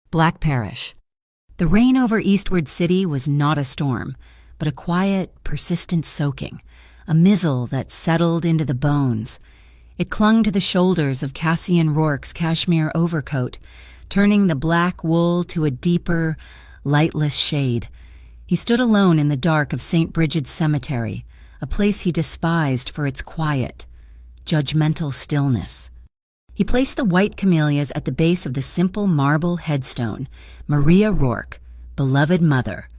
Black Parish. The rain over Eastward City was not a storm, but a quiet, persistent soaking, a mizzle that settled into the bones. It clung to the shoulders of Cassian Rourke's cashmere overcoat, turning the black wool to a deeper, lightless shade. He stood alone in the dark of St. Bridget's Cemetery, a place he despised for its quiet, judgmental stillness. He placed the white camellias at the base of the simple marble headstone, Maria Rourke, beloved mother.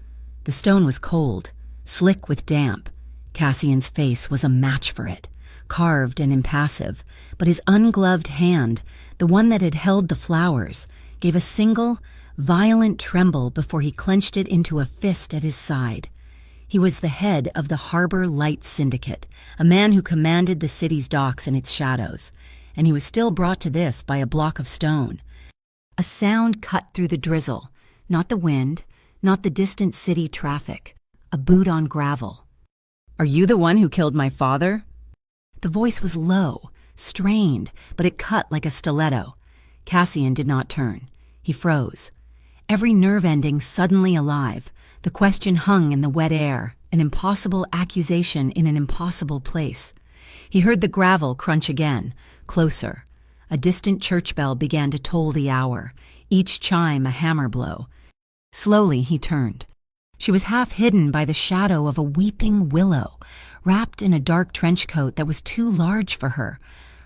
The stone was cold, slick with damp. Cassian's face was a match for it, carved and impassive, but his ungloved hand, the one that had held the flowers, gave a single, violent tremble before he clenched it into a fist at his side. He was the head of the Harbor Light Syndicate, a man who commanded the city's docks and its shadows, and he was still brought to this by a block of stone. A sound cut through the drizzle, not the wind, not the distant city traffic, a boot on gravel. "Are you the one who killed my father?" The voice was low, strained, but it cut like a stiletto. Cassian did not turn. He froze. Every nerve ending suddenly alive. The question hung in the wet air, an impossible accusation in an impossible place. He heard the gravel crunch again, closer. A distant church bell began to toll the hour, each chime a hammer blow. Slowly he turned. She was half hidden by the shadow of a weeping willow, wrapped in a dark trench coat that was too large for her.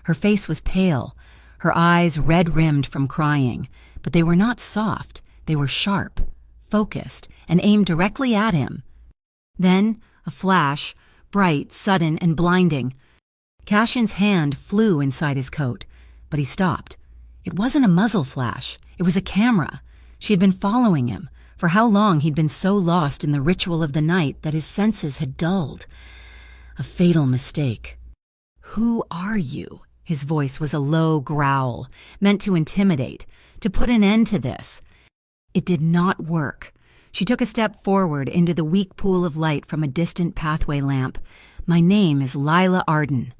Her face was pale, her eyes red-rimmed from crying, but they were not soft, they were sharp, focused, and aimed directly at him. Then, a flash, bright, sudden, and blinding. Cassian's hand flew inside his coat, but he stopped. It wasn't a muzzle flash, it was a camera. She had been following him. For how long he'd been so lost in the ritual of the night that his senses had dulled. A fatal mistake. "Who are you?" His voice was a low growl, meant to intimidate, to put an end to this. It did not work. She took a step forward into the weak pool of light from a distant pathway lamp. "My name is Lila Arden."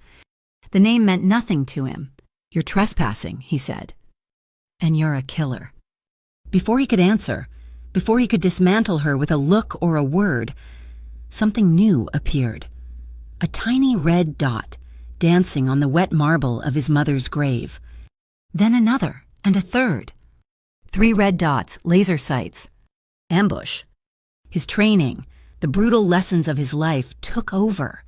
The name meant nothing to him. "You're trespassing," he said. "And you're a killer." Before he could answer, before he could dismantle her with a look or a word, something new appeared. A tiny red dot, dancing on the wet marble of his mother's grave. Then another, and a third. 3 red dots, laser sights. Ambush. His training, the brutal lessons of his life, took over.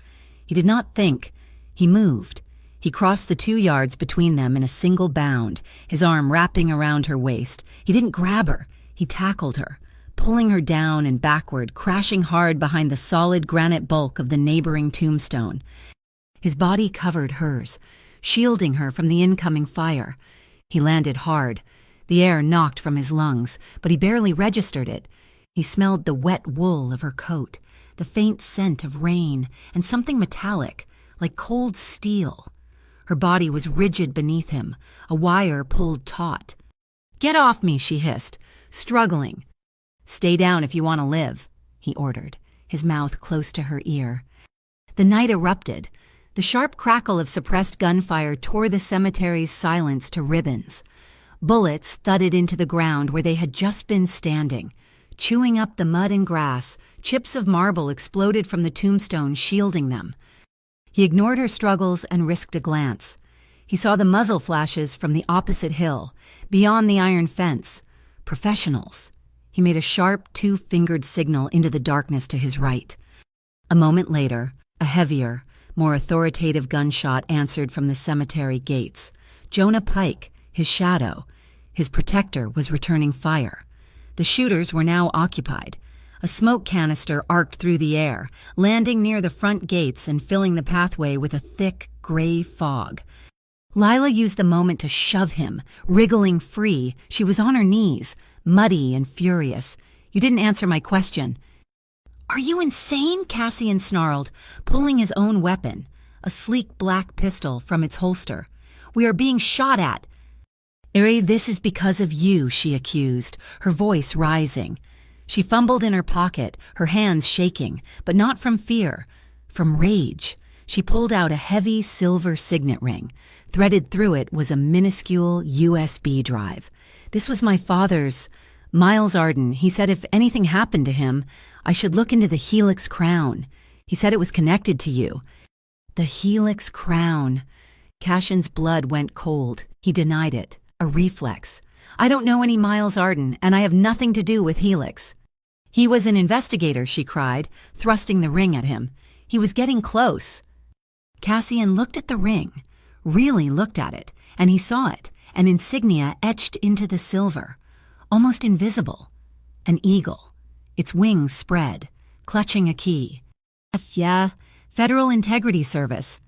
He did not think. He moved. He crossed the 2 yards between them in a single bound, his arm wrapping around her waist. He didn't grab her. He tackled her, pulling her down and backward, crashing hard behind the solid granite bulk of the neighboring tombstone. His body covered hers, shielding her from the incoming fire. He landed hard. The air knocked from his lungs, but he barely registered it. He smelled the wet wool of her coat, the faint scent of rain, and something metallic, like cold steel. Her body was rigid beneath him, a wire pulled taut. "Get off me," she hissed, struggling. "Stay down if you want to live," he ordered, his mouth close to her ear. The night erupted. The sharp crackle of suppressed gunfire tore the cemetery's silence to ribbons. Bullets thudded into the ground where they had just been standing. Chewing up the mud and grass, chips of marble exploded from the tombstone, shielding them. He ignored her struggles and risked a glance. He saw the muzzle flashes from the opposite hill, beyond the iron fence. Professionals. He made a sharp, 2-fingered signal into the darkness to his right. A moment later, a heavier, more authoritative gunshot answered from the cemetery gates. Jonah Pike, his shadow, his protector, was returning fire. The shooters were now occupied. A smoke canister arced through the air, landing near the front gates and filling the pathway with a thick, gray fog. Lila used the moment to shove him, wriggling free. She was on her knees, muddy and furious. "You didn't answer my question." "Are you insane?" Cassian snarled, pulling his own weapon, a sleek black pistol, from its holster. "We are being shot at." "Eri, this is because of you," she accused, her voice rising. She fumbled in her pocket, her hands shaking, but not from fear, from rage. She pulled out a heavy silver signet ring. Threaded through it was a minuscule USB drive. This was my father's. Miles Arden. He said if anything happened to him, I should look into the Helix crown. He said it was connected to you. The Helix crown. Cashin's blood went cold. He denied it. A reflex. I don't know any Miles Arden, and I have nothing to do with Helix. He was an investigator, she cried, thrusting the ring at him. He was getting close. Cassian looked at the ring, really looked at it, and he saw it, an insignia etched into the silver, almost invisible. An eagle, its wings spread, clutching a key. Mafia, Federal Integrity Service.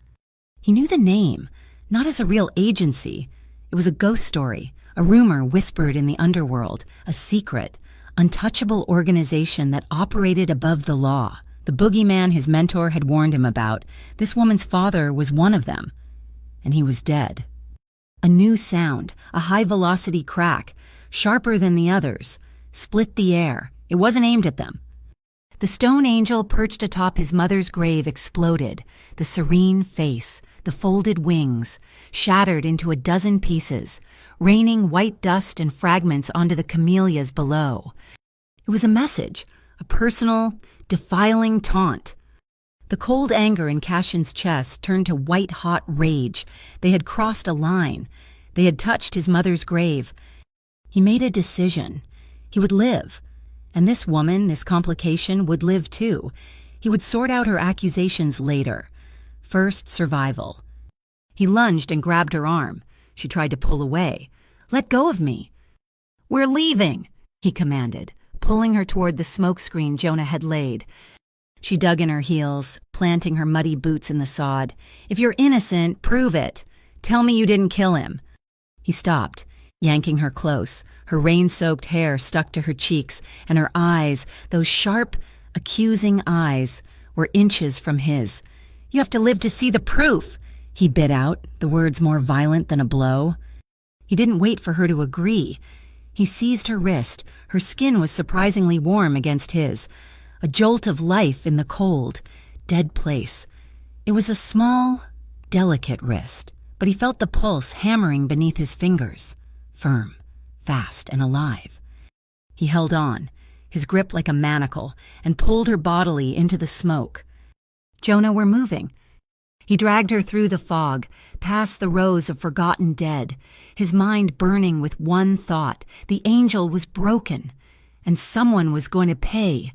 He knew the name, not as a real agency. It was a ghost story, a rumor whispered in the underworld, a secret, untouchable organization that operated above the law. The boogeyman his mentor had warned him about, this woman's father was one of them, and he was dead. A new sound, a high-velocity crack, sharper than the others, split the air. It wasn't aimed at them. The stone angel perched atop his mother's grave exploded, the serene face, the folded wings, shattered into a dozen pieces, raining white dust and fragments onto the camellias below. It was a message, a personal, defiling taunt. The cold anger in Cashin's chest turned to white-hot rage. They had crossed a line. They had touched his mother's grave. He made a decision. He would live. And this woman, this complication, would live too. He would sort out her accusations later. First, survival. He lunged and grabbed her arm. She tried to pull away. Let go of me. We're leaving, he commanded, pulling her toward the smokescreen Jonah had laid. She dug in her heels, planting her muddy boots in the sod. If you're innocent, prove it. Tell me you didn't kill him. He stopped, yanking her close. Her rain-soaked hair stuck to her cheeks, and her eyes, those sharp, accusing eyes, were inches from his. You have to live to see the proof, he bit out, the words more violent than a blow. He didn't wait for her to agree. He seized her wrist. Her skin was surprisingly warm against his. A jolt of life in the cold, dead place. It was a small, delicate wrist, but he felt the pulse hammering beneath his fingers. Firm, fast, and alive. He held on, his grip like a manacle, and pulled her bodily into the smoke. Jonah, we're moving. He dragged her through the fog, past the rows of forgotten dead, his mind burning with one thought. The angel was broken, and someone was going to pay.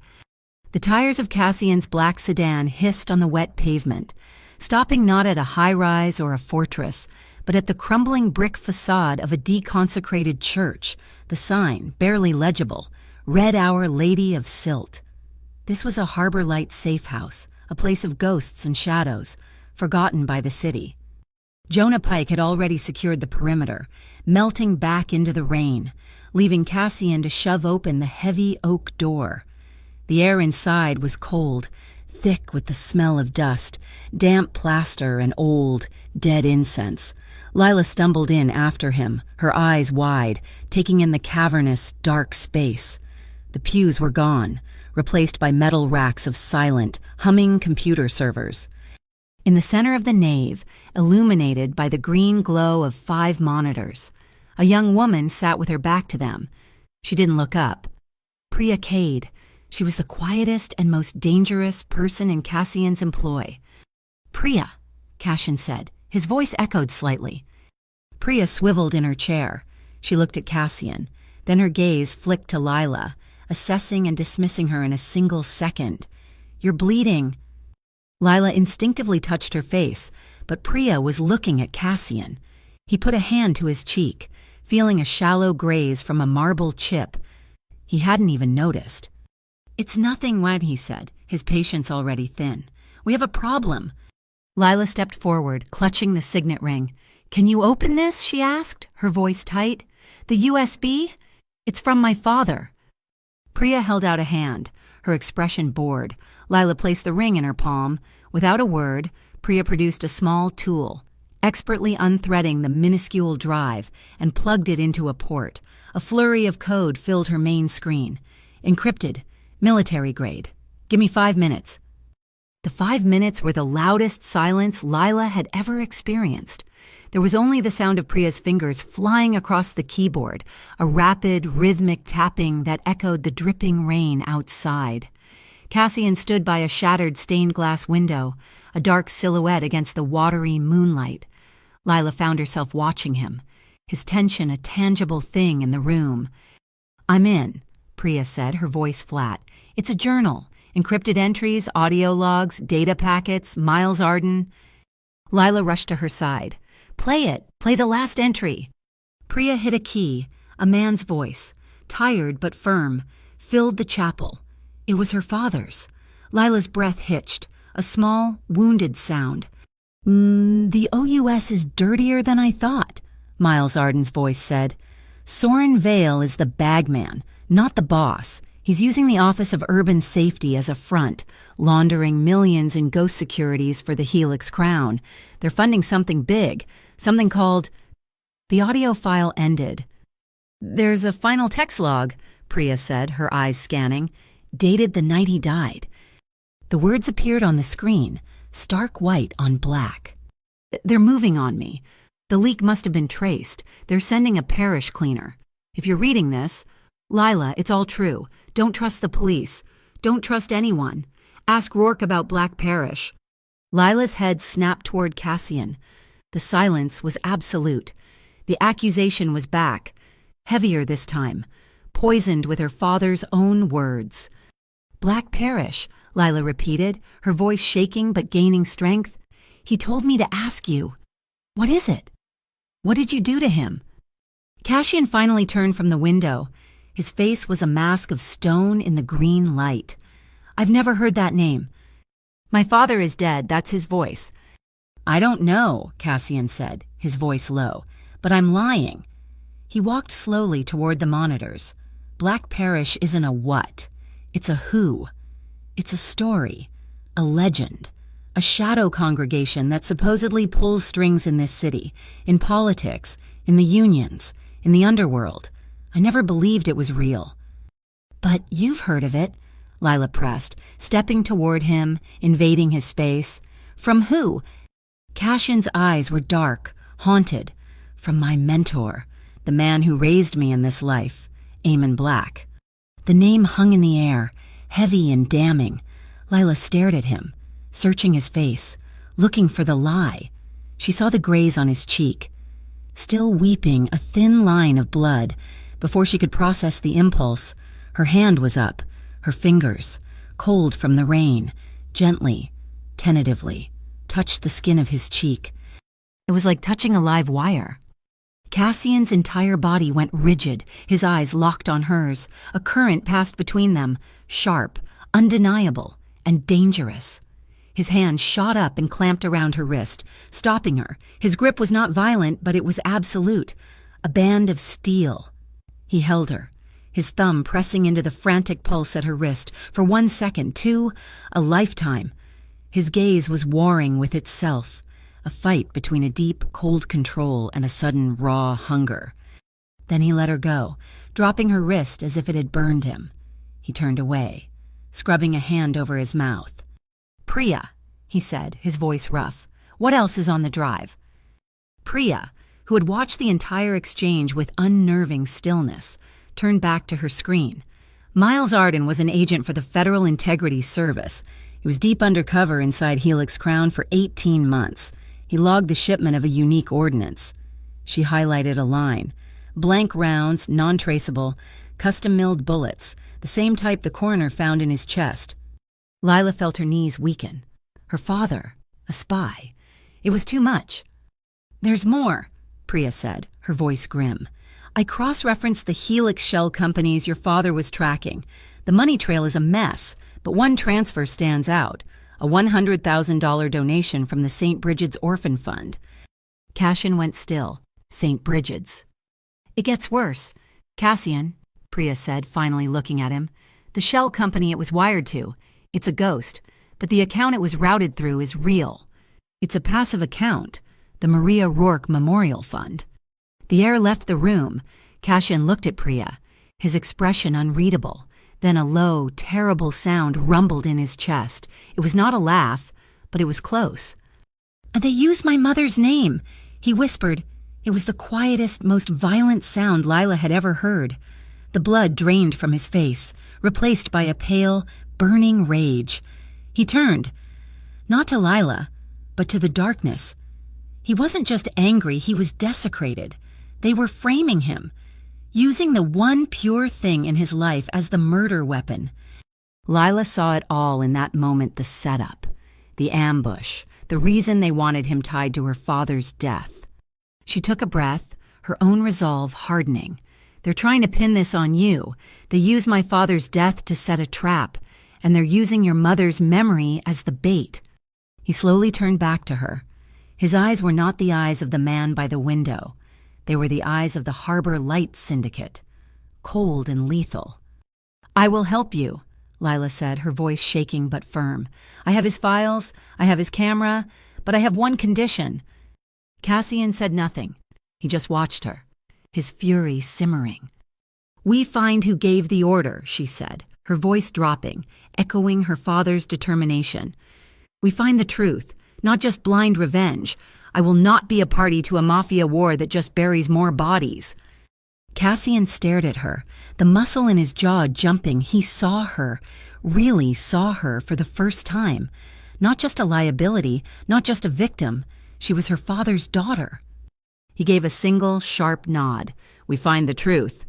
The tires of Cassian's black sedan hissed on the wet pavement, stopping not at a high-rise or a fortress, but at the crumbling brick facade of a deconsecrated church, the sign, barely legible, read Our Lady of Silt. This was a Harbor Light safe house, a place of ghosts and shadows, forgotten by the city. Jonah Pike had already secured the perimeter, melting back into the rain, leaving Cassian to shove open the heavy oak door. The air inside was cold, thick with the smell of dust, damp plaster and old, dead incense. Lila stumbled in after him, her eyes wide, taking in the cavernous, dark space. The pews were gone, replaced by metal racks of silent, humming computer servers. In the center of the nave, illuminated by the green glow of 5 monitors, a young woman sat with her back to them. She didn't look up. Priya Cade. She was the quietest and most dangerous person in Cassian's employ. Priya, Cassian said. His voice echoed slightly. Priya swiveled in her chair. She looked at Cassian. Then her gaze flicked to Lila, assessing and dismissing her in a single second. You're bleeding. Lila instinctively touched her face, but Priya was looking at Cassian. He put a hand to his cheek, feeling a shallow graze from a marble chip. He hadn't even noticed. It's nothing, Wen, he said, his patience already thin. We have a problem. Lila stepped forward, clutching the signet ring. Can you open this? She asked, her voice tight. The USB? It's from my father. Priya held out a hand, her expression bored. Lila placed the ring in her palm. Without a word, Priya produced a small tool, expertly unthreading the minuscule drive, and plugged it into a port. A flurry of code filled her main screen. Encrypted, military grade. Give me 5 minutes. The 5 minutes were the loudest silence Lila had ever experienced. There was only the sound of Priya's fingers flying across the keyboard, a rapid, rhythmic tapping that echoed the dripping rain outside. Cassian stood by a shattered stained glass window, a dark silhouette against the watery moonlight. Lila found herself watching him, his tension a tangible thing in the room. "I'm in," Priya said, her voice flat. "It's a journal. Encrypted entries, audio logs, data packets, Miles Arden." Lila rushed to her side. "Play it. Play the last entry." Priya hit a key. A man's voice, tired but firm, filled the chapel. It was her father's. Lila's breath hitched, a small, wounded sound. The OUS is dirtier than I thought," Miles Arden's voice said. "Soren Vale is the bagman, not the boss. He's using the Office of Urban Safety as a front, laundering millions in ghost securities for the Helix Crown. They're funding something big, something called—" The audio file ended. "There's a final text log," Priya said, her eyes scanning, "dated the night he died." The words appeared on the screen, stark white on black. "They're moving on me. The leak must have been traced. They're sending a parish cleaner. If you're reading this, Lila, it's all true. Don't trust the police. Don't trust anyone. Ask Rourke about Black Parish." Lila's head snapped toward Cassian. The silence was absolute. The accusation was back, heavier this time, poisoned with her father's own words. "Black Parish," Lila repeated, her voice shaking but gaining strength. "He told me to ask you. What is it? What did you do to him?" Cassian finally turned from the window. His face was a mask of stone in the green light. "I've never heard that name." "My father is dead, that's his voice." "I don't know," Cassian said, his voice low, "but I'm lying." He walked slowly toward the monitors. Black Parish isn't a what. It's a who. It's a story, a legend, a shadow congregation that supposedly pulls strings in this city, in politics, in the unions, in the underworld. I never believed it was real. "But you've heard of it," Lila pressed, stepping toward him, invading his space. "From who?" Cassian's eyes were dark, haunted. "From my mentor, the man who raised me in this life, Eamon Black." The name hung in the air, heavy and damning. Lila stared at him, searching his face, looking for the lie. She saw the graze on his cheek. Still weeping, a thin line of blood. Before she could process the impulse, her hand was up, her fingers, cold from the rain, gently, tentatively, touched the skin of his cheek. It was like touching a live wire. Cassian's entire body went rigid, his eyes locked on hers. A current passed between them, sharp, undeniable, and dangerous. His hand shot up and clamped around her wrist, stopping her. His grip was not violent, but it was absolute, a band of steel. He held her, his thumb pressing into the frantic pulse at her wrist, for 1 second, 2, a lifetime. His gaze was warring with itself, a fight between a deep, cold control and a sudden, raw hunger. Then he let her go, dropping her wrist as if it had burned him. He turned away, scrubbing a hand over his mouth. "Priya," he said, his voice rough. "What else is on the drive?" Priya, who had watched the entire exchange with unnerving stillness, turned back to her screen. Miles Arden was an agent for the Federal Integrity Service. He was deep undercover inside Helix Crown for 18 months. He logged the shipment of a unique ordnance. She highlighted a line. Blank rounds, non-traceable, custom-milled bullets, the same type the coroner found in his chest. Lila felt her knees weaken. Her father, a spy. It was too much. "There's more," Priya said, her voice grim. "I cross-referenced the Helix shell companies your father was tracking. The money trail is a mess, but one transfer stands out. A $100,000 donation from the St. Bridget's Orphan Fund." Cassian went still. St. Bridget's. "It gets worse. Cassian," Priya said, finally looking at him. "The shell company it was wired to. It's a ghost, but the account it was routed through is real. It's a passive account, the Maria Rourke Memorial Fund." The air left the room. Cassian looked at Priya, his expression unreadable. Then a low, terrible sound rumbled in his chest. It was not a laugh, but it was close. "They used my mother's name," he whispered. It was the quietest, most violent sound Lila had ever heard. The blood drained from his face, replaced by a pale, burning rage. He turned, not to Lila, but to the darkness. He wasn't just angry, he was desecrated. They were framing him, using the one pure thing in his life as the murder weapon. Lila saw it all in that moment, the setup, the ambush, the reason they wanted him tied to her father's death. She took a breath, her own resolve hardening. "They're trying to pin this on you. They use my father's death to set a trap, and they're using your mother's memory as the bait." He slowly turned back to her. His eyes were not the eyes of the man by the window. They were the eyes of the Harbor Light Syndicate, cold and lethal. "I will help you," Lila said, her voice shaking but firm. "I have his files, I have his camera, but I have one condition." Cassian said nothing. He just watched her, his fury simmering. "We find who gave the order," she said, her voice dropping, echoing her father's determination. "We find the truth, not just blind revenge. I will not be a party to a Mafia war that just buries more bodies." Cassian stared at her, the muscle in his jaw jumping. He saw her, really saw her for the first time. Not just a liability, not just a victim. She was her father's daughter. He gave a single, sharp nod. "We find the truth."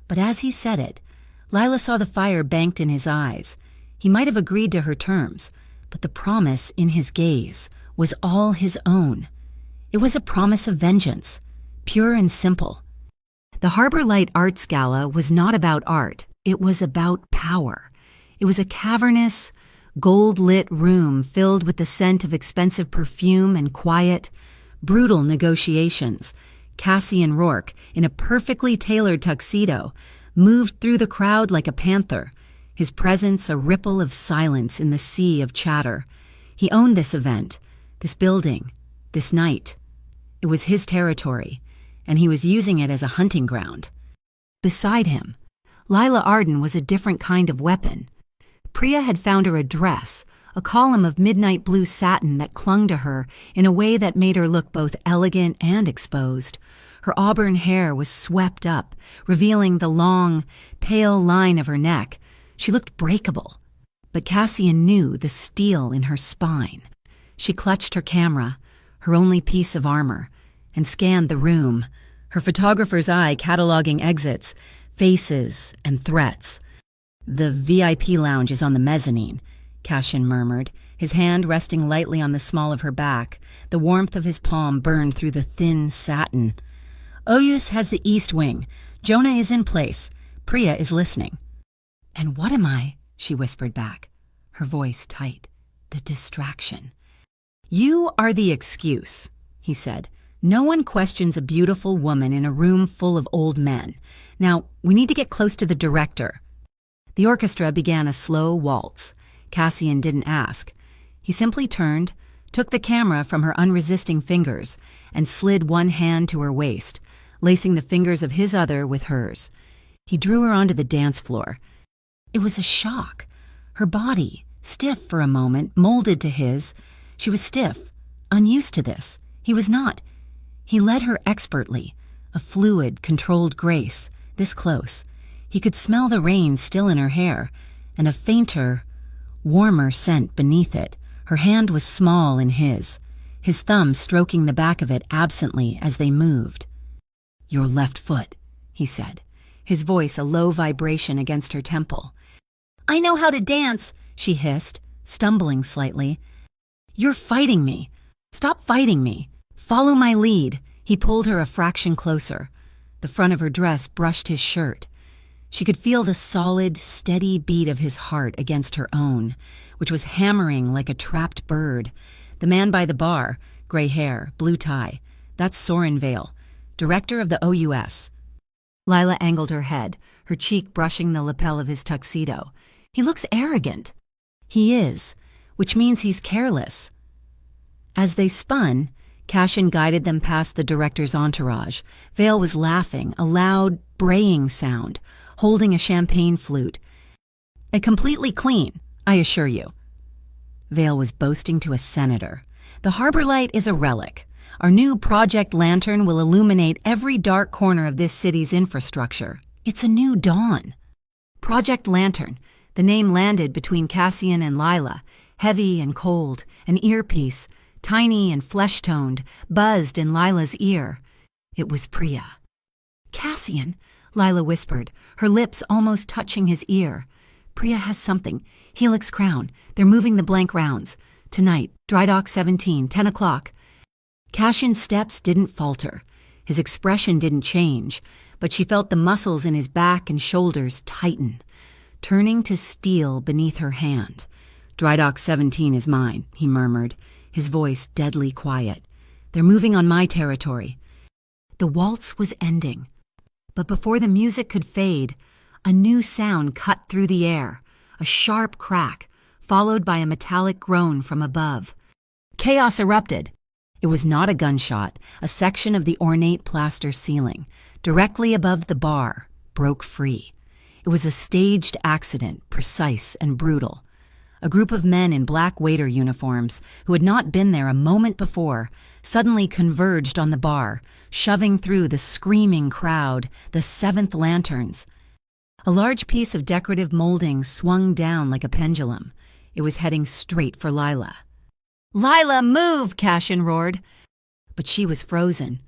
But as he said it, Lila saw the fire banked in his eyes. He might have agreed to her terms, but the promise in his gaze was all his own. It was a promise of vengeance, pure and simple. The Harbor Light Arts Gala was not about art. It was about power. It was a cavernous, gold-lit room filled with the scent of expensive perfume and quiet, brutal negotiations. Cassian Rourke, in a perfectly tailored tuxedo, moved through the crowd like a panther, his presence a ripple of silence in the sea of chatter. He owned this event, this building, this night. It was his territory, and he was using it as a hunting ground. Beside him, Lila Arden was a different kind of weapon. Priya had found her a dress, a column of midnight blue satin that clung to her in a way that made her look both elegant and exposed. Her auburn hair was swept up, revealing the long, pale line of her neck. She looked breakable, but Cassian knew the steel in her spine. She clutched her camera, her only piece of armor, and scanned the room, her photographer's eye cataloging exits, faces, and threats. "The VIP lounge is on the mezzanine," Cassian murmured, his hand resting lightly on the small of her back. The warmth of his palm burned through the thin satin. "Oyus has the east wing. Jonah is in place. Priya is listening." "And what am I?" she whispered back, her voice tight. "The distraction." "You are the excuse," he said. "No one questions a beautiful woman in a room full of old men. Now, we need to get close to the director." The orchestra began a slow waltz. Cassian didn't ask. He simply turned, took the camera from her unresisting fingers, and slid one hand to her waist, lacing the fingers of his other with hers. He drew her onto the dance floor. It was a shock. Her body, stiff for a moment, molded to his. She was stiff, unused to this. He was not. He led her expertly, a fluid, controlled grace, this close. He could smell the rain still in her hair, and a fainter, warmer scent beneath it. Her hand was small in his thumb stroking the back of it absently as they moved. "Your left foot," he said, his voice a low vibration against her temple. "I know how to dance," she hissed, stumbling slightly. "You're fighting me. Stop fighting me. Follow my lead." He pulled her a fraction closer. The front of her dress brushed his shirt. She could feel the solid, steady beat of his heart against her own, which was hammering like a trapped bird. The man by the bar, gray hair, blue tie, that's Soren Vale, director of the OUS. Lila angled her head, her cheek brushing the lapel of his tuxedo. "He looks arrogant." "He is, which means he's careless." As they spun, Cassian guided them past the director's entourage. Vale was laughing, a loud, braying sound, holding a champagne flute. Completely clean, I assure you." Vale was boasting to a senator. "The harbor light is a relic. Our new Project Lantern will illuminate every dark corner of this city's infrastructure. It's a new dawn." Project Lantern, the name landed between Cassian and Lila, heavy and cold, an earpiece, tiny and flesh-toned, buzzed in Lila's ear. It was Priya. "Cassian," Lila whispered, her lips almost touching his ear. "Priya has something. Helix Crown. They're moving the blank rounds. Tonight, Dry Dock 17, 10 o'clock. Cassian's steps didn't falter. His expression didn't change, but she felt the muscles in his back and shoulders tighten, turning to steel beneath her hand. "Dry Dock 17 is mine," he murmured, his voice deadly quiet. "They're moving on my territory." The waltz was ending, but before the music could fade, a new sound cut through the air, a sharp crack, followed by a metallic groan from above. Chaos erupted. It was not a gunshot. A section of the ornate plaster ceiling, directly above the bar, broke free. It was a staged accident, precise and brutal. A group of men in black waiter uniforms, who had not been there a moment before, suddenly converged on the bar, shoving through the screaming crowd, the seventh lanterns. A large piece of decorative molding swung down like a pendulum. It was heading straight for Lila. "Lila, move!" Cassian roared. But she was frozen.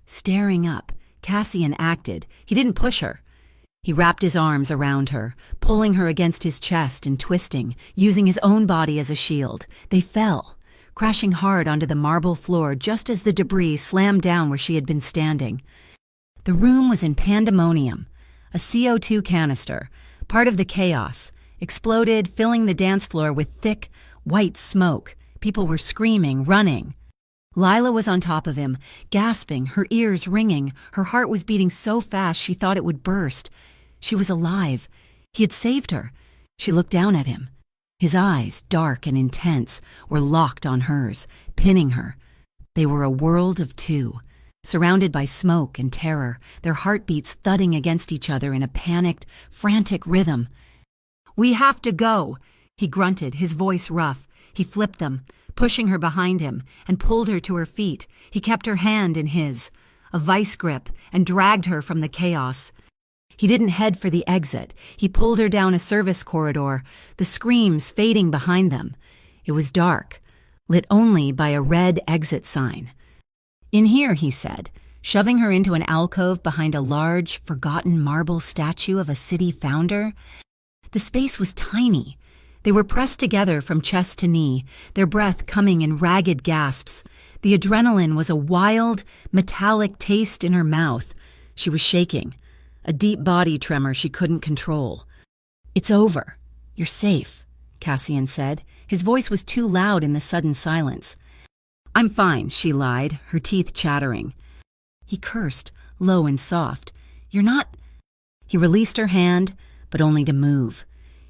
Staring up, Cassian acted. He didn't push her. He wrapped his arms around her, pulling her against his chest and twisting, using his own body as a shield. They fell, crashing hard onto the marble floor just as the debris slammed down where she had been standing. The room was in pandemonium. A CO2 canister, part of the chaos, exploded, filling the dance floor with thick, white smoke. People were screaming, running. Lila was on top of him, gasping, her ears ringing. Her heart was beating so fast she thought it would burst. She was alive. He had saved her. She looked down at him. His eyes, dark and intense, were locked on hers, pinning her. They were a world of two, surrounded by smoke and terror, their heartbeats thudding against each other in a panicked, frantic rhythm. "We have to go," he grunted, his voice rough. He flipped them, pushing her behind him, and pulled her to her feet. He kept her hand in his, a vice grip, and dragged her from the chaos. He didn't head for the exit. He pulled her down a service corridor, the screams fading behind them. It was dark, lit only by a red exit sign. "In here," he said, shoving her into an alcove behind a large, forgotten marble statue of a city founder. The space was tiny. They were pressed together from chest to knee, their breath coming in ragged gasps. The adrenaline was a wild, metallic taste in her mouth. She was shaking, a deep body tremor she couldn't control. "It's over. You're safe," Cassian said. His voice was too loud in the sudden silence. "I'm fine," she lied, her teeth chattering. He cursed, low and soft. "You're not—" He released her hand, but only to move.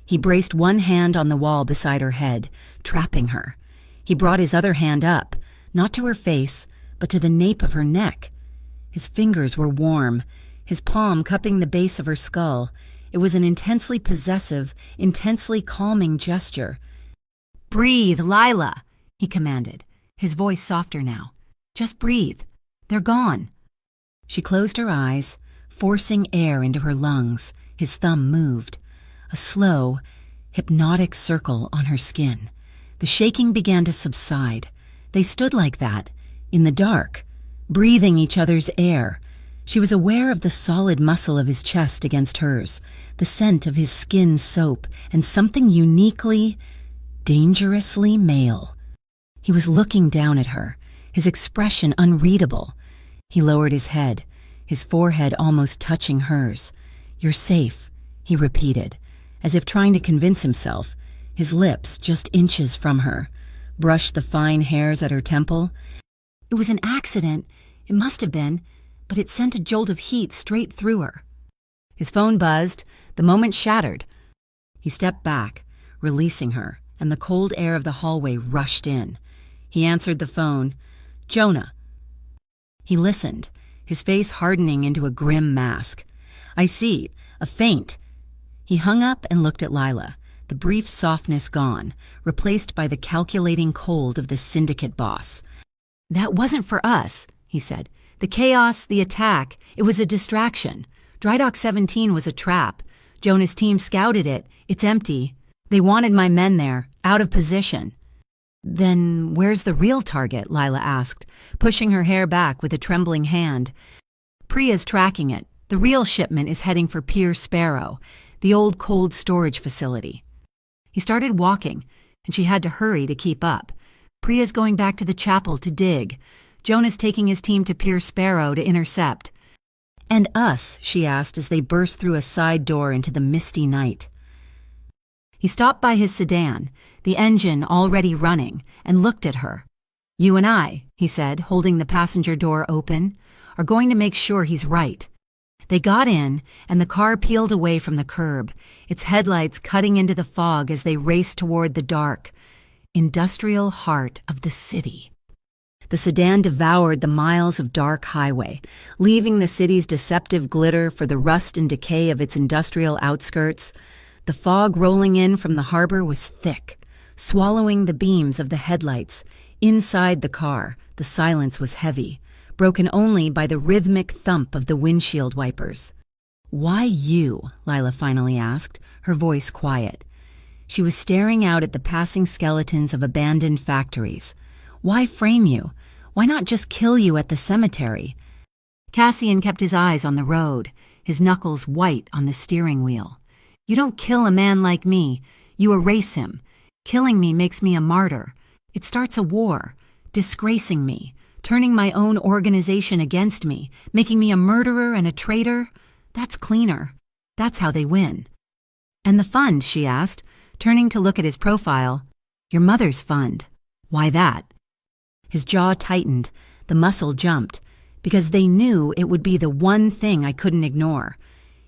He braced one hand on the wall beside her head, trapping her. He brought his other hand up, not to her face, but to the nape of her neck. His fingers were warm, his palm cupping the base of her skull. It was an intensely possessive, intensely calming gesture. "Breathe, Lila," he commanded, his voice softer now. "Just breathe. They're gone." She closed her eyes, forcing air into her lungs. His thumb moved. A slow, hypnotic circle on her skin. The shaking began to subside. They stood like that, in the dark, breathing each other's air. She was aware of the solid muscle of his chest against hers, the scent of his skin soap, and something uniquely, dangerously male. He was looking down at her, his expression unreadable. He lowered his head, his forehead almost touching hers. "You're safe," he repeated, as if trying to convince himself, his lips just inches from her, brushed the fine hairs at her temple. "It was an accident. It must have been, but it sent a jolt of heat straight through her." His phone buzzed, the moment shattered. He stepped back, releasing her, and the cold air of the hallway rushed in. He answered the phone. "Jonah." He listened, his face hardening into a grim mask. "I see. A faint." He hung up and looked at Lila. the brief softness gone, replaced by the calculating cold of the syndicate boss. "That wasn't for us," he said. "The chaos, the attack, it was a distraction. Drydock 17 was a trap. Jonah's team scouted it. It's empty. They wanted my men there, out of position." "Then where's the real target?" Lila asked, pushing her hair back with a trembling hand. "Priya's tracking it. The real shipment is heading for Pier Sparrow, the old cold storage facility." He started walking, and she had to hurry to keep up. "Priya's going back to the chapel to dig. Jonah's taking his team to Pier Sparrow to intercept." "And us?" she asked as they burst through a side door into the misty night. He stopped by his sedan, the engine already running, and looked at her. "You and I," he said, holding the passenger door open, "are going to make sure he's right." They got in, and the car peeled away from the curb, its headlights cutting into the fog as they raced toward the dark, industrial heart of the city. The sedan devoured the miles of dark highway, leaving the city's deceptive glitter for the rust and decay of its industrial outskirts. The fog rolling in from the harbor was thick, swallowing the beams of the headlights. Inside the car, the silence was heavy, broken only by the rhythmic thump of the windshield wipers. "Why you?" Lila finally asked, her voice quiet. She was staring out at the passing skeletons of abandoned factories. "Why frame you? Why not just kill you at the cemetery?" Cassian kept his eyes on the road, his knuckles white on the steering wheel. "You don't kill a man like me. You erase him. Killing me makes me a martyr. It starts a war, disgracing me, turning my own organization against me, making me a murderer and a traitor. That's cleaner. That's how they win." "And the fund?" she asked, turning to look at his profile. "Your mother's fund. Why that?" His jaw tightened, the muscle jumped, "Because they knew it would be the one thing I couldn't ignore."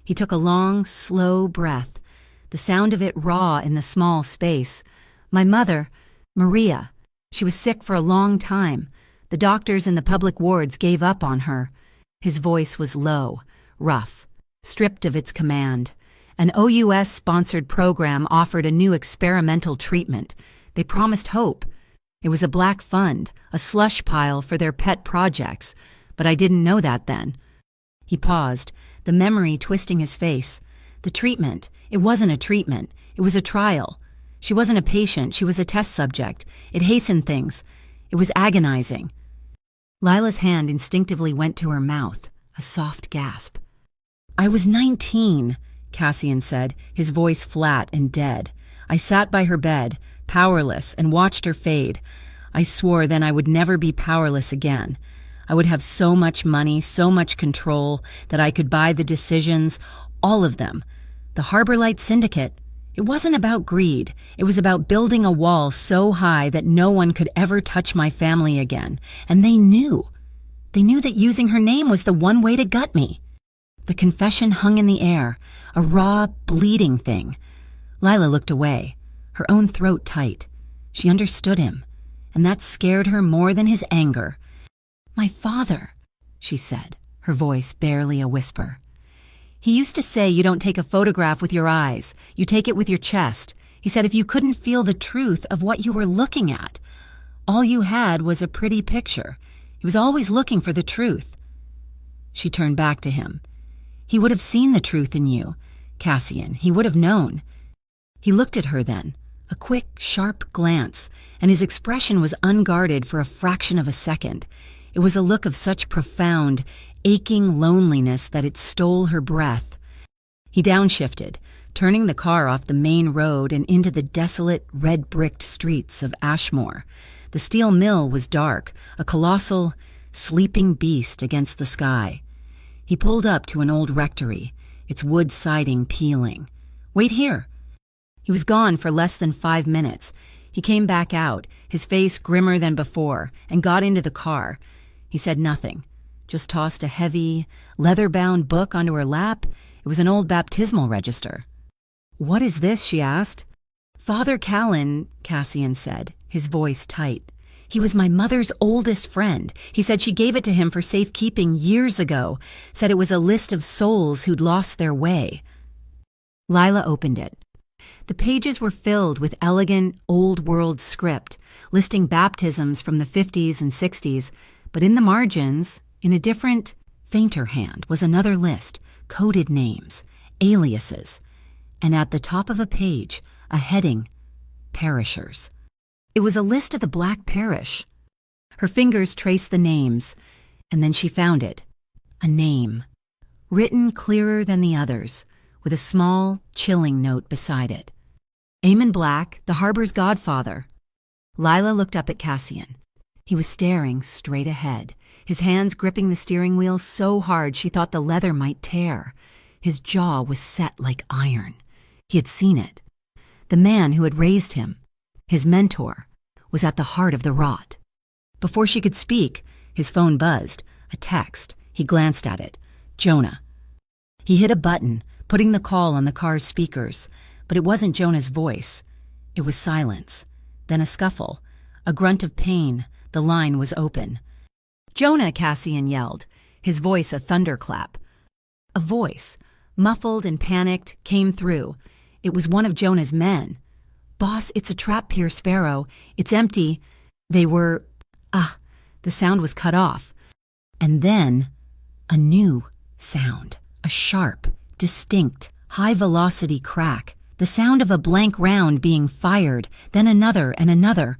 He took a long, slow breath, the sound of it raw in the small space. "My mother, Maria, she was sick for a long time. The doctors in the public wards gave up on her." His voice was low, rough, stripped of its command. An OUS-sponsored program offered a new experimental treatment. They promised hope. It was a black fund, a slush pile for their pet projects, but I didn't know that then. He paused, the memory twisting his face. The treatment, it wasn't a treatment, it was a trial. She wasn't a patient, she was a test subject. It hastened things. It was agonizing. Lila's hand instinctively went to her mouth, a soft gasp. "I was 19, Cassian said, his voice flat and dead. "I sat by her bed, powerless, and watched her fade. I swore then I would never be powerless again. I would have so much money, so much control, that I could buy the decisions, all of them. The Harbor Light Syndicate. It wasn't about greed. It was about building a wall so high that no one could ever touch my family again. And they knew. They knew that using her name was the one way to gut me." The confession hung in the air, a raw, bleeding thing. Lila looked away, her own throat tight. She understood him, and that scared her more than his anger. "My father," she said, her voice barely a whisper. "He used to say you don't take a photograph with your eyes, you take it with your chest. He said if you couldn't feel the truth of what you were looking at, all you had was a pretty picture. He was always looking for the truth." She turned back to him. "He would have seen the truth in you, Cassian. He would have known." He looked at her then, a quick, sharp glance, and his expression was unguarded for a fraction of a second. It was a look of such profound, aching loneliness that it stole her breath. He downshifted, turning the car off the main road and into the desolate, red-bricked streets of Ashmore. The steel mill was dark, a colossal, sleeping beast against the sky. He pulled up to an old rectory, its wood siding peeling. "Wait here." He was gone for less than 5 minutes. He came back out, his face grimmer than before, and got into the car. He said nothing, just tossed a heavy, leather-bound book onto her lap. It was an old baptismal register. "What is this?" she asked. "Father Callan," Cassian said, his voice tight. "He was my mother's oldest friend. He said she gave it to him for safekeeping years ago, said it was a list of souls who'd lost their way." Lila opened it. The pages were filled with elegant, old-world script, listing baptisms from the 50s and 60s, but in the margins, in a different, fainter hand, was another list, coded names, aliases, and at the top of a page, a heading, Perishers. It was a list of the Black Parish. Her fingers traced the names, and then she found it, a name, written clearer than the others, with a small, chilling note beside it. Eamon Black, the harbor's godfather. Lila looked up at Cassian. He was staring straight ahead, his hands gripping the steering wheel so hard she thought the leather might tear. His jaw was set like iron. He had seen it. The man who had raised him, his mentor, was at the heart of the rot. Before she could speak, his phone buzzed. A text. He glanced at it. Jonah. He hit a button, putting the call on the car's speakers, but it wasn't Jonah's voice. It was silence. Then a scuffle. A grunt of pain. The line was open. Jonah, Cassian yelled, his voice a thunderclap. A voice, muffled and panicked, came through. It was one of Jonah's men. Boss, it's a trap pier, Sparrow. It's empty. They were... the sound was cut off. And then, a new sound. A sharp, distinct, high-velocity crack. The sound of a blank round being fired, then another and another.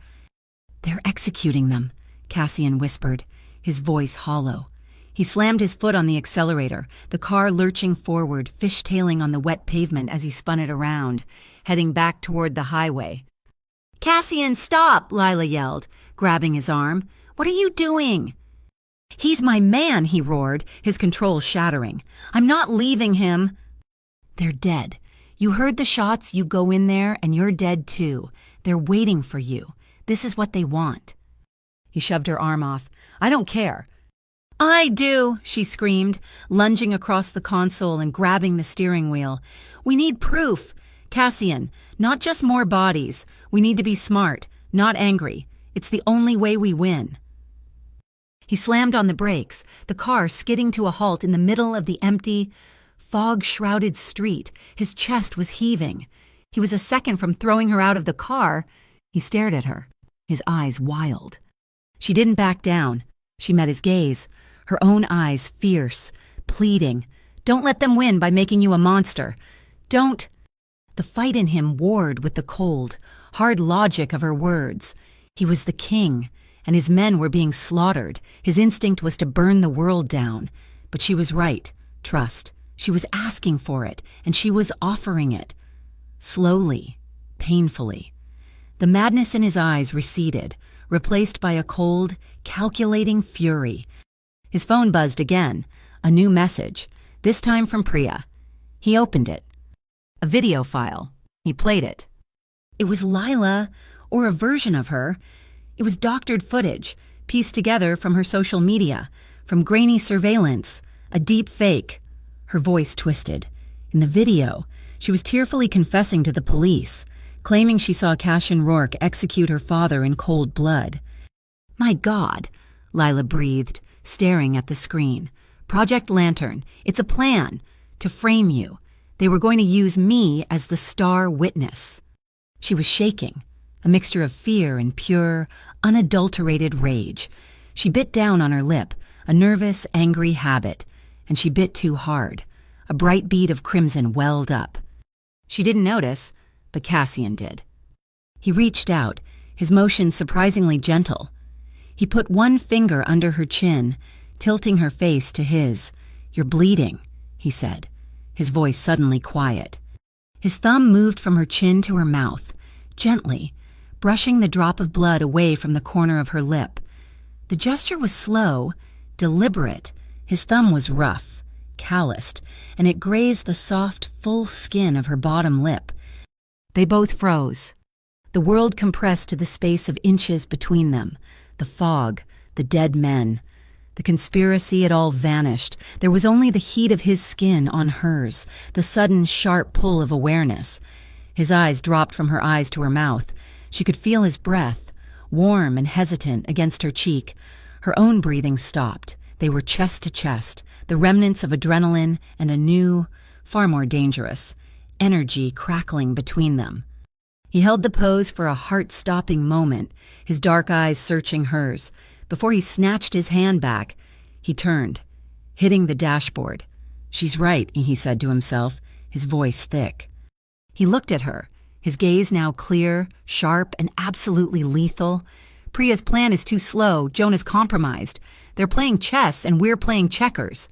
They're executing them, Cassian whispered, his voice hollow. He slammed his foot on the accelerator, the car lurching forward, fishtailing on the wet pavement as he spun it around, heading back toward the highway. Cassian, stop! Lila yelled, grabbing his arm. What are you doing? He's my man, he roared, his control shattering. I'm not leaving him. They're dead. You heard the shots, you go in there, and you're dead too. They're waiting for you. This is what they want. He shoved her arm off. I don't care. I do, she screamed, lunging across the console and grabbing the steering wheel. We need proof. Cassian, not just more bodies. We need to be smart, not angry. It's the only way we win. He slammed on the brakes, the car skidding to a halt in the middle of the empty, fog-shrouded street. His chest was heaving. He was a second from throwing her out of the car. He stared at her, his eyes wild. She didn't back down. She met his gaze, her own eyes fierce, pleading. Don't let them win by making you a monster. Don't. The fight in him warred with the cold, hard logic of her words. He was the king, and his men were being slaughtered. His instinct was to burn the world down. But she was right. Trust. She was asking for it, and she was offering it. Slowly, painfully. The madness in his eyes receded, replaced by a cold, calculating fury. His phone buzzed again. A new message, this time from Priya. He opened it. A video file. He played it. It was Lila, or a version of her. It was doctored footage, pieced together from her social media, from grainy surveillance, a deep fake. Her voice twisted. In the video, she was tearfully confessing to the police, claiming she saw Cassian Rourke execute her father in cold blood. My God, Lila breathed, staring at the screen. Project Lantern. It's a plan. To frame you. They were going to use me as the star witness. She was shaking, a mixture of fear and pure, unadulterated rage. She bit down on her lip, a nervous, angry habit, and she bit too hard. A bright bead of crimson welled up. She didn't notice, but Cassian did. He reached out, his motion surprisingly gentle. He put one finger under her chin, tilting her face to his. You're bleeding, he said, his voice suddenly quiet. His thumb moved from her chin to her mouth, gently, brushing the drop of blood away from the corner of her lip. The gesture was slow, deliberate. His thumb was rough, calloused, and it grazed the soft, full skin of her bottom lip. They both froze. The world compressed to the space of inches between them. The fog, the dead men. The conspiracy had all vanished. There was only the heat of his skin on hers, the sudden sharp pull of awareness. His eyes dropped from her eyes to her mouth. She could feel his breath, warm and hesitant, against her cheek. Her own breathing stopped. They were chest to chest, the remnants of adrenaline and a new, far more dangerous, energy crackling between them. He held the pose for a heart-stopping moment, his dark eyes searching hers. Before he snatched his hand back, he turned, hitting the dashboard. "She's right," he said to himself, his voice thick. He looked at her, his gaze now clear, sharp, and absolutely lethal. "Priya's plan is too slow. Jonah's compromised. They're playing chess and we're playing checkers."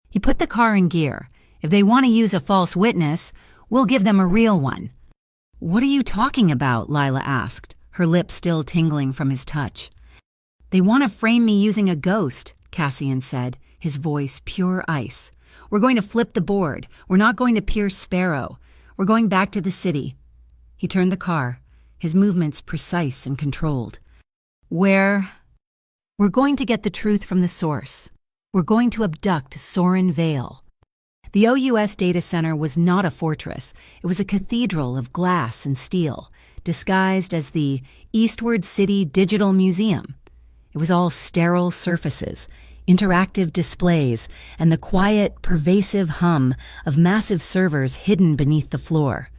He put the car in gear. "If they want to use a false witness, we'll give them a real one." "What are you talking about?" Lila asked, her lips still tingling from his touch. "They want to frame me using a ghost," Cassian said, his voice pure ice. "We're going to flip the board. We're not going to pierce Sparrow. We're going back to the city." He turned the car, his movements precise and controlled. We're going to get the truth from the source. We're going to abduct Soren Vale." The OUS data center was not a fortress. It was a cathedral of glass and steel, disguised as the Eastward City Digital Museum. It was all sterile surfaces, interactive displays, and the quiet, pervasive hum of massive servers hidden beneath the floor.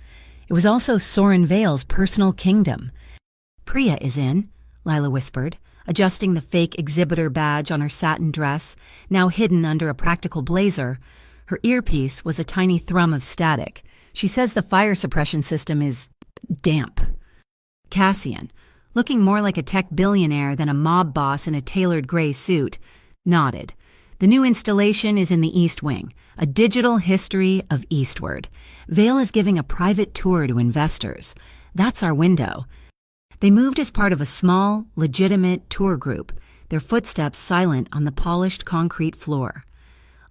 It was also Soren Vale's personal kingdom. "Priya is in," Lila whispered, adjusting the fake exhibitor badge on her satin dress, now hidden under a practical blazer. Her earpiece was a tiny thrum of static. "She says the fire suppression system is damp." Cassian, looking more like a tech billionaire than a mob boss in a tailored gray suit, nodded. "The new installation is in the East Wing, a digital history of Eastward. Vale is giving a private tour to investors. That's our window." They moved as part of a small, legitimate tour group, their footsteps silent on the polished concrete floor.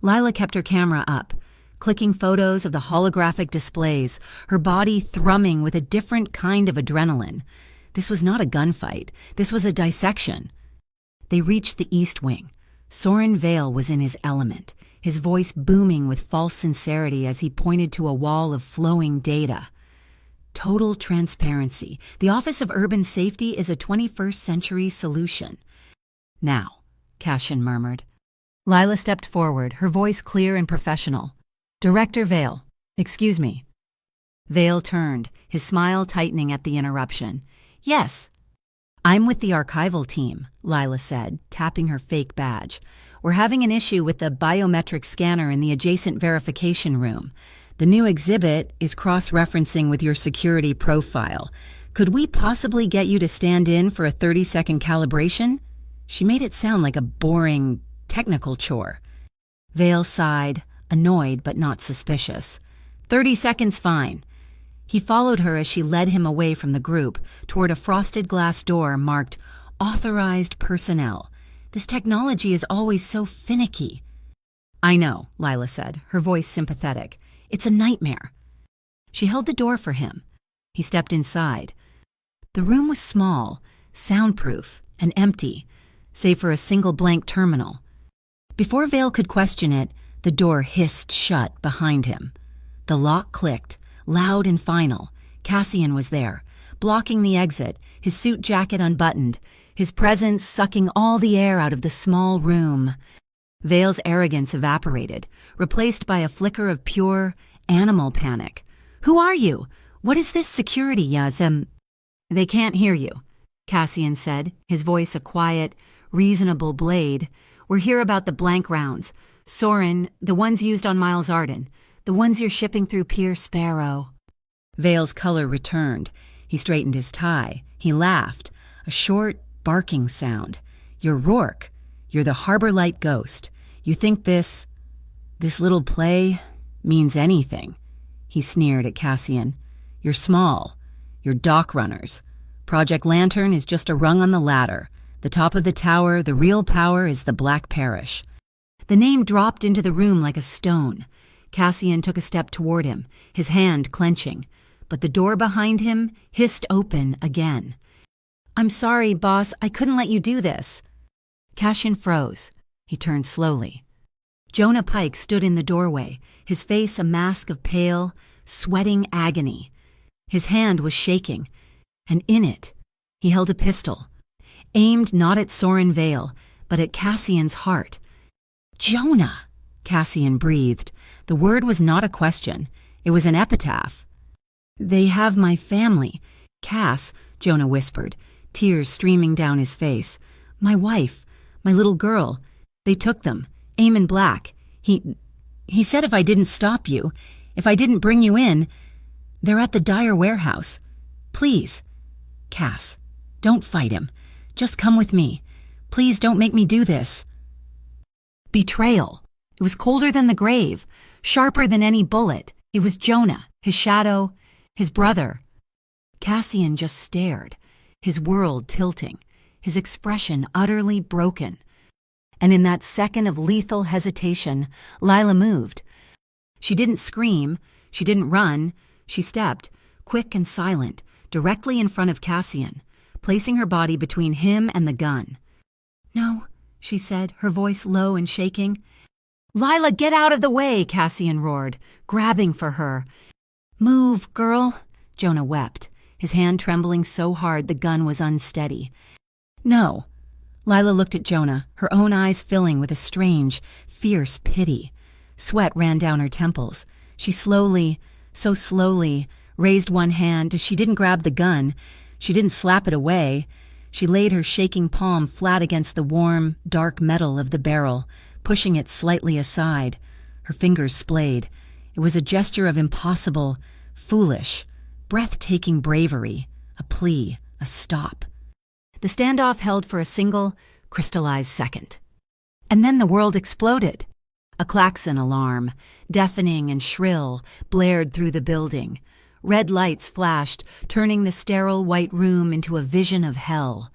Lila kept her camera up, clicking photos of the holographic displays, her body thrumming with a different kind of adrenaline. This was not a gunfight. This was a dissection. They reached the East Wing. Soren Vale was in his element, his voice booming with false sincerity as he pointed to a wall of flowing data. "Total transparency. The Office of Urban Safety is a 21st century solution." "Now," Cassian murmured. Lila stepped forward, her voice clear and professional. "Director Vale, excuse me." Vale turned, his smile tightening at the interruption. "Yes." "I'm with the archival team," Lila said, tapping her fake badge. "We're having an issue with the biometric scanner in the adjacent verification room. The new exhibit is cross-referencing with your security profile. Could we possibly get you to stand in for a 30-second calibration?" She made it sound like a boring, technical chore. Vale sighed, annoyed but not suspicious. 30 seconds fine." He followed her as she led him away from the group, toward a frosted glass door marked Authorized Personnel. This technology is always so finicky. "I know," Lila said, her voice sympathetic. "It's a nightmare." She held the door for him. He stepped inside. The room was small, soundproof, and empty, save for a single blank terminal. Before Vale could question it, the door hissed shut behind him. The lock clicked, loud and final. Cassian was there, blocking the exit, his suit jacket unbuttoned, his presence sucking all the air out of the small room. Vale's arrogance evaporated, replaced by a flicker of pure, animal panic. "Who are you? What is this security, Yazem?" "They can't hear you," Cassian said, his voice a quiet, reasonable blade. "We're here about the blank rounds. Soren, the ones used on Miles Arden, the ones you're shipping through Pier Sparrow." Vale's color returned. He straightened his tie. He laughed, a short, barking sound. "You're Rourke. You're the Harbor Light Ghost. You think this little play means anything?" He sneered at Cassian. "You're small. You're dock runners. Project Lantern is just a rung on the ladder. The top of the tower, the real power is the Black Parish." The name dropped into the room like a stone. Cassian took a step toward him, his hand clenching, but the door behind him hissed open again. "I'm sorry, boss, I couldn't let you do this." Cassian froze. He turned slowly. Jonah Pike stood in the doorway, his face a mask of pale, sweating agony. His hand was shaking, and in it, he held a pistol, aimed not at Soren Vale, but at Cassian's heart. "Jonah!" Cassian breathed. The word was not a question. It was an epitaph. "They have my family. Cass," Jonah whispered, tears streaming down his face. "My wife, my little girl. They took them. Eamon Black. He said if I didn't stop you, if I didn't bring you in, they're at the Dyer warehouse. Please. Cass, don't fight him. Just come with me. Please don't make me do this." Betrayal. It was colder than the grave, sharper than any bullet. It was Jonah, his shadow, his brother. Cassian just stared, his world tilting, his expression utterly broken. And in that second of lethal hesitation, Lila moved. She didn't scream, she didn't run, she stepped, quick and silent, directly in front of Cassian, placing her body between him and the gun. "No," she said, her voice low and shaking. "Lila, get out of the way," Cassian roared, grabbing for her. "Move, girl," Jonah wept, his hand trembling so hard the gun was unsteady. "No." Lila looked at Jonah, her own eyes filling with a strange, fierce pity. Sweat ran down her temples. She slowly, so slowly, raised one hand. She didn't grab the gun. She didn't slap it away. She laid her shaking palm flat against the warm, dark metal of the barrel, pushing it slightly aside. Her fingers splayed. It was a gesture of impossible, foolish, breathtaking bravery, a plea, a stop. The standoff held for a single, crystallized second. And then the world exploded. A klaxon alarm, deafening and shrill, blared through the building. Red lights flashed, turning the sterile white room into a vision of hell.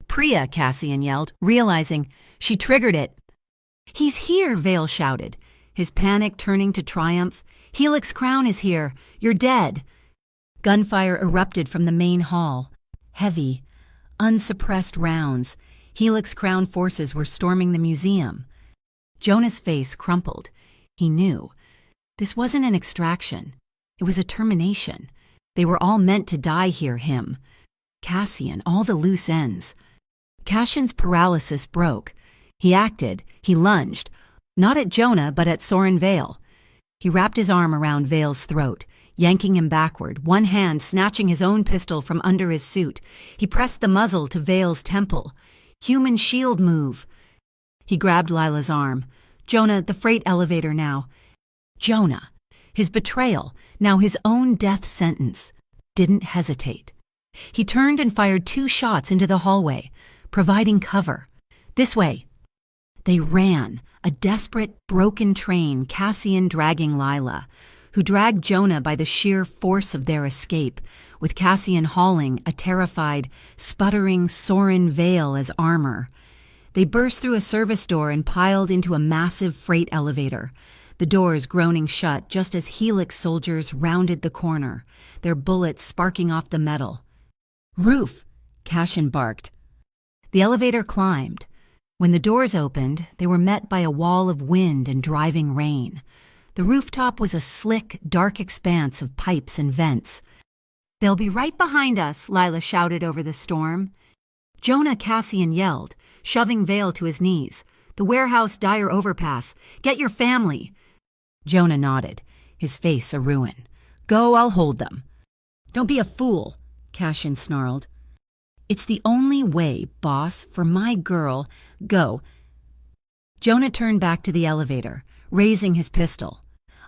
"Priya," Cassian yelled, realizing she triggered it. "He's here," Vale shouted, his panic turning to triumph. "Helix Crown is here. You're dead." Gunfire erupted from the main hall. Heavy, unsuppressed rounds. Helix Crown forces were storming the museum. Jonah's face crumpled. He knew. This wasn't an extraction. It was a termination. They were all meant to die here, him. Cassian, all the loose ends. Cassian's paralysis broke. He acted. He lunged. Not at Jonah, but at Soren Vale. He wrapped his arm around Vale's throat, yanking him backward, one hand snatching his own pistol from under his suit. He pressed the muzzle to Vale's temple. "Human shield move." He grabbed Lila's arm. "Jonah, the freight elevator now." Jonah, his betrayal, now his own death sentence, didn't hesitate. He turned and fired 2 shots into the hallway, providing cover. "This way." They ran, a desperate, broken train, Cassian dragging Lila, who dragged Jonah by the sheer force of their escape, with Cassian hauling a terrified, sputtering Soren Vale as armor. They burst through a service door and piled into a massive freight elevator, the doors groaning shut just as Helix soldiers rounded the corner, their bullets sparking off the metal. "Roof!" Cassian barked. The elevator climbed. When the doors opened, they were met by a wall of wind and driving rain. The rooftop was a slick, dark expanse of pipes and vents. "They'll be right behind us," Lila shouted over the storm. Jonah, Cassian yelled, shoving Vale to his knees. "The warehouse Dyer overpass. Get your family." Jonah nodded, his face a ruin. "Go, I'll hold them." "Don't be a fool," Cassian snarled. "It's the only way, boss, for my girl. Go." Jonah turned back to the elevator, raising his pistol.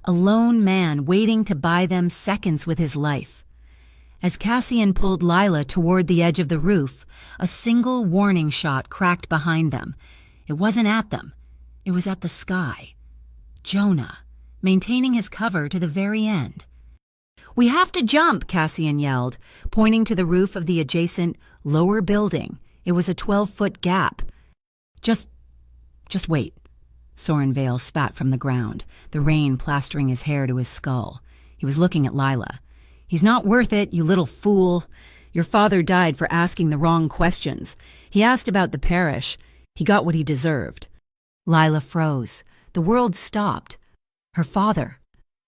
A lone man waiting to buy them seconds with his life. As Cassian pulled Lila toward the edge of the roof, a single warning shot cracked behind them. It wasn't at them. It was at the sky. Jonah, maintaining his cover to the very end. "We have to jump," Cassian yelled, pointing to the roof of the adjacent, lower building. It was a 12-foot gap. Just wait." Soren Vale spat from the ground, the rain plastering his hair to his skull. He was looking at Lila. "He's not worth it, you little fool. Your father died for asking the wrong questions. He asked about the parish. He got what he deserved." Lila froze. The world stopped. Her father.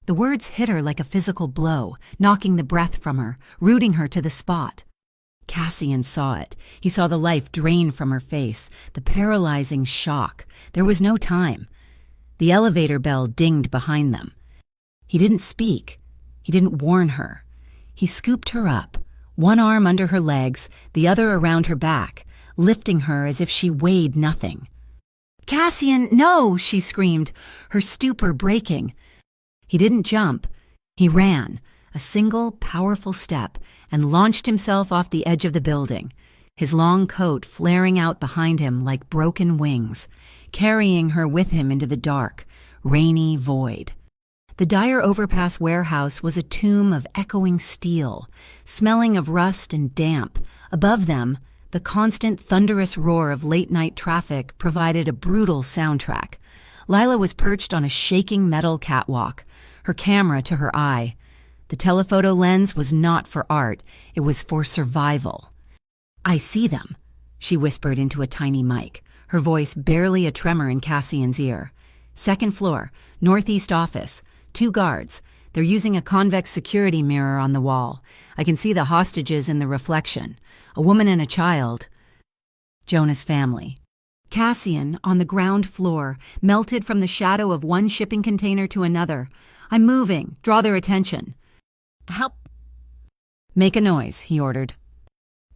The words hit her like a physical blow, knocking the breath from her, rooting her to the spot. Cassian saw it. He saw the life drain from her face, the paralyzing shock. There was no time. The elevator bell dinged behind them. He didn't speak. He didn't warn her. He scooped her up, one arm under her legs, the other around her back, lifting her as if she weighed nothing. "Cassian, no!" she screamed, her stupor breaking. He didn't jump. He ran, a single powerful step, and launched himself off the edge of the building, his long coat flaring out behind him like broken wings, carrying her with him into the dark, rainy void. The Dyer Overpass warehouse was a tomb of echoing steel, smelling of rust and damp. Above them, the constant thunderous roar of late-night traffic provided a brutal soundtrack. Lila was perched on a shaking metal catwalk, her camera to her eye. The telephoto lens was not for art, it was for survival. "I see them," she whispered into a tiny mic, her voice barely a tremor in Cassian's ear. "Second floor, northeast office, 2 guards. They're using a convex security mirror on the wall. I can see the hostages in the reflection. A woman and a child. Jonah's family." Cassian, on the ground floor, melted from the shadow of one shipping container to another. "I'm moving. Draw their attention." "Help." "Make a noise," he ordered.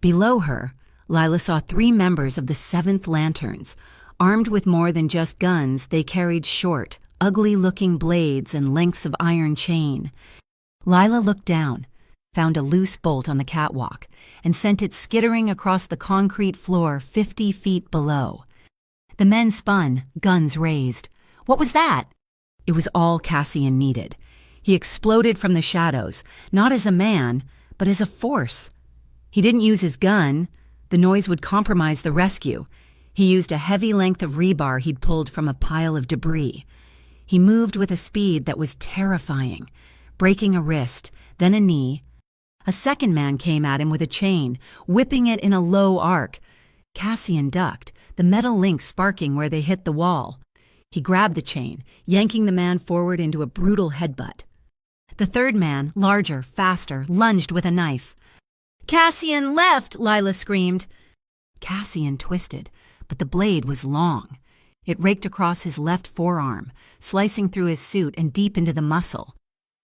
Below her, Lila saw 3 members of the 7th Lanterns. Armed with more than just guns, they carried short, ugly-looking blades and lengths of iron chain. Lila looked down, found a loose bolt on the catwalk, and sent it skittering across the concrete floor 50 feet below. The men spun, guns raised. What was that? It was all Cassian needed. He exploded from the shadows, not as a man, but as a force. He didn't use his gun. The noise would compromise the rescue. He used a heavy length of rebar he'd pulled from a pile of debris. He moved with a speed that was terrifying, breaking a wrist, then a knee. A second man came at him with a chain, whipping it in a low arc. Cassian ducked, the metal links sparking where they hit the wall. He grabbed the chain, yanking the man forward into a brutal headbutt. The third man, larger, faster, lunged with a knife. "Cassian, left!" Lila screamed. Cassian twisted, but the blade was long. It raked across his left forearm, slicing through his suit and deep into the muscle.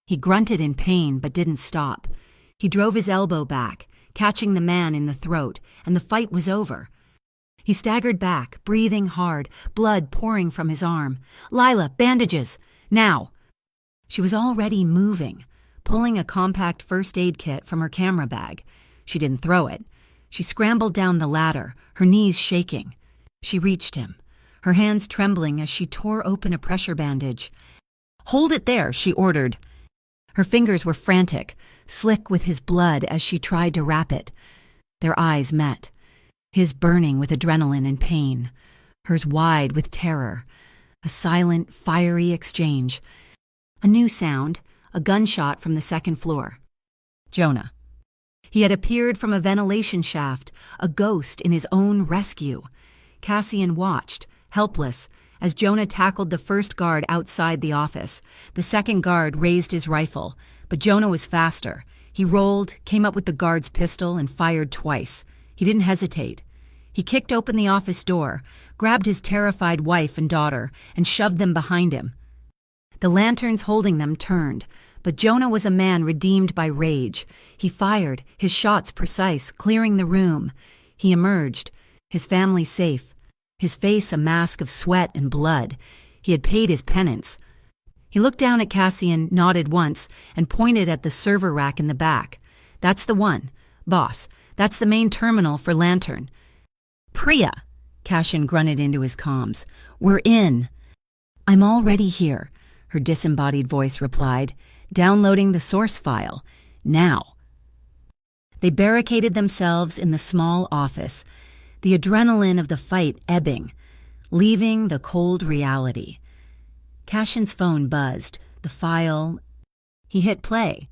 He grunted in pain but didn't stop. He drove his elbow back, catching the man in the throat, and the fight was over. He staggered back, breathing hard, blood pouring from his arm. "Lila, bandages! Now!" She was already moving, pulling a compact first aid kit from her camera bag. She didn't throw it. She scrambled down the ladder, her knees shaking. She reached him, her hands trembling as she tore open a pressure bandage. "Hold it there," she ordered. Her fingers were frantic, slick with his blood as she tried to wrap it. Their eyes met, his burning with adrenaline and pain, hers wide with terror. A silent, fiery exchange. A new sound, a gunshot from the second floor. Jonah. He had appeared from a ventilation shaft, a ghost in his own rescue. Cassian watched, helpless, as Jonah tackled the first guard outside the office. The second guard raised his rifle, but Jonah was faster. He rolled, came up with the guard's pistol, and fired twice. He didn't hesitate. He kicked open the office door, grabbed his terrified wife and daughter, and shoved them behind him. The lanterns holding them turned, but Jonah was a man redeemed by rage. He fired, his shots precise, clearing the room. He emerged, his family safe, his face a mask of sweat and blood. He had paid his penance. He looked down at Cassian, nodded once, and pointed at the server rack in the back. "That's the one. Boss, that's the main terminal for Lantern." "Priya," Cassian grunted into his comms. "We're in." "I'm already here," her disembodied voice replied, downloading the source file. "Now." They barricaded themselves in the small office, the adrenaline of the fight ebbing, leaving the cold reality. Cassian's phone buzzed, the file. He hit play.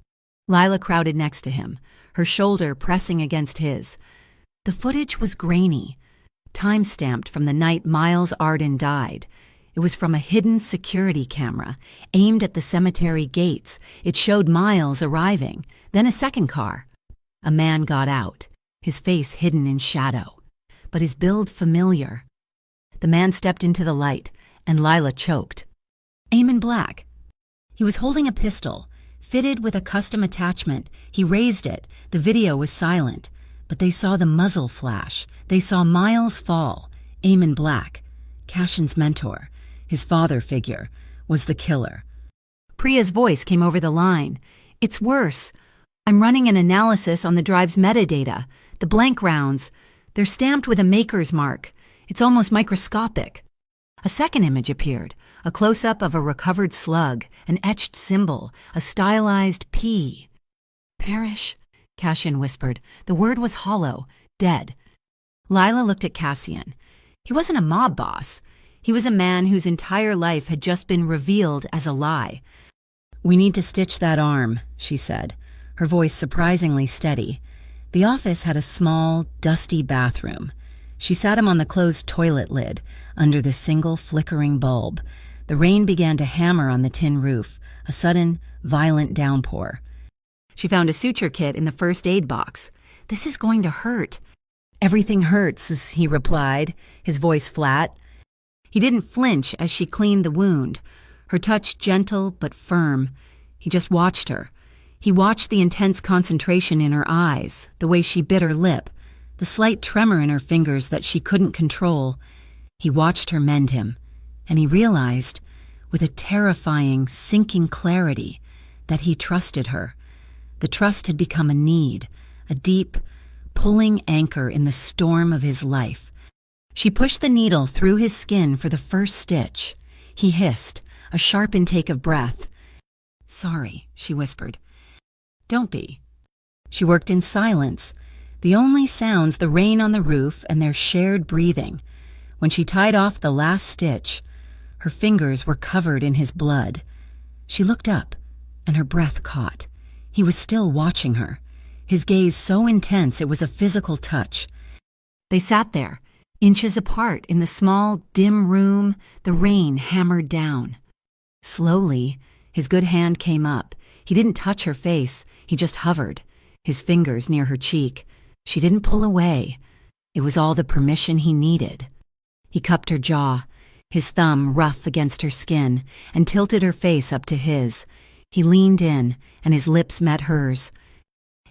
Lila crowded next to him, her shoulder pressing against his. The footage was grainy, time-stamped from the night Miles Arden died. It was from a hidden security camera, aimed at the cemetery gates. It showed Miles arriving, then a second car. A man got out, his face hidden in shadow, but his build familiar. The man stepped into the light, and Lila choked. Eamon Black. He was holding a pistol, Fitted with a custom attachment, he raised it. The video was silent, but they saw the muzzle flash. They saw Miles fall. Eamon Black, Cashin's mentor, his father figure, was the killer. Priya's voice came over the line. "It's worse. I'm running an analysis on the drive's metadata. The blank rounds, they're stamped with a maker's mark. It's almost microscopic." A second image appeared, a close-up of a recovered slug, an etched symbol, a stylized P. "Perish," Cashin whispered. The word was hollow, dead. Lila looked at Cassian. He wasn't a mob boss. He was a man whose entire life had just been revealed as a lie. "We need to stitch that arm," she said, her voice surprisingly steady. The office had a small, dusty bathroom. She sat him on the closed toilet lid, under the single flickering bulb. The rain began to hammer on the tin roof, a sudden, violent downpour. She found a suture kit in the first aid box. "This is going to hurt." "Everything hurts," he replied, his voice flat. He didn't flinch as she cleaned the wound, her touch gentle but firm. He just watched her. He watched the intense concentration in her eyes, the way she bit her lip, the slight tremor in her fingers that she couldn't control. He watched her mend him, and he realized, with a terrifying, sinking clarity, that he trusted her. The trust had become a need, a deep, pulling anchor in the storm of his life. She pushed the needle through his skin for the first stitch. He hissed, a sharp intake of breath. "Sorry," she whispered. "Don't be." She worked in silence, the only sounds the rain on the roof and their shared breathing. When she tied off the last stitch, her fingers were covered in his blood. She looked up, and her breath caught. He was still watching her, his gaze so intense it was a physical touch. They sat there, inches apart in the small, dim room. The rain hammered down. Slowly, his good hand came up. He didn't touch her face, he just hovered, his fingers near her cheek. She didn't pull away. It was all the permission he needed. He cupped her jaw, his thumb rough against her skin, and tilted her face up to his. He leaned in, and his lips met hers.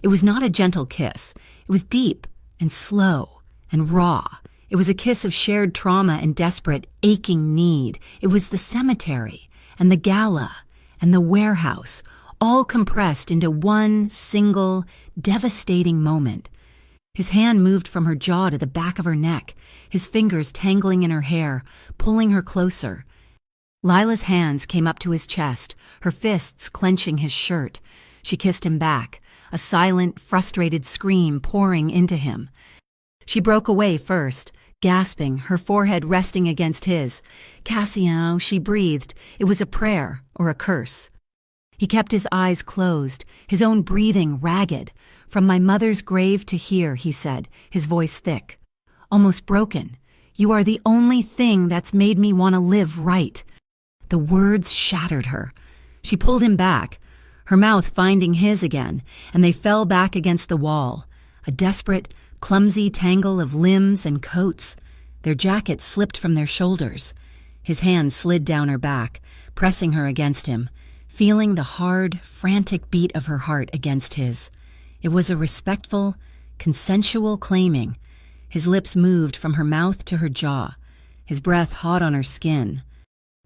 It was not a gentle kiss. It was deep and slow and raw. It was a kiss of shared trauma and desperate, aching need. It was the cemetery and the gala and the warehouse, all compressed into one single, devastating moment. His hand moved from her jaw to the back of her neck, his fingers tangling in her hair, pulling her closer. Lila's hands came up to his chest, her fists clenching his shirt. She kissed him back, a silent, frustrated scream pouring into him. She broke away first, gasping, her forehead resting against his. "Cassian," she breathed. It was a prayer or a curse. He kept his eyes closed, his own breathing ragged. "From my mother's grave to here," he said, his voice thick, almost broken. "You are the only thing that's made me want to live right." The words shattered her. She pulled him back, her mouth finding his again, and they fell back against the wall, a desperate, clumsy tangle of limbs and coats. Their jackets slipped from their shoulders. His hand slid down her back, pressing her against him, feeling the hard, frantic beat of her heart against his. It was a respectful, consensual claiming. His lips moved from her mouth to her jaw, his breath hot on her skin.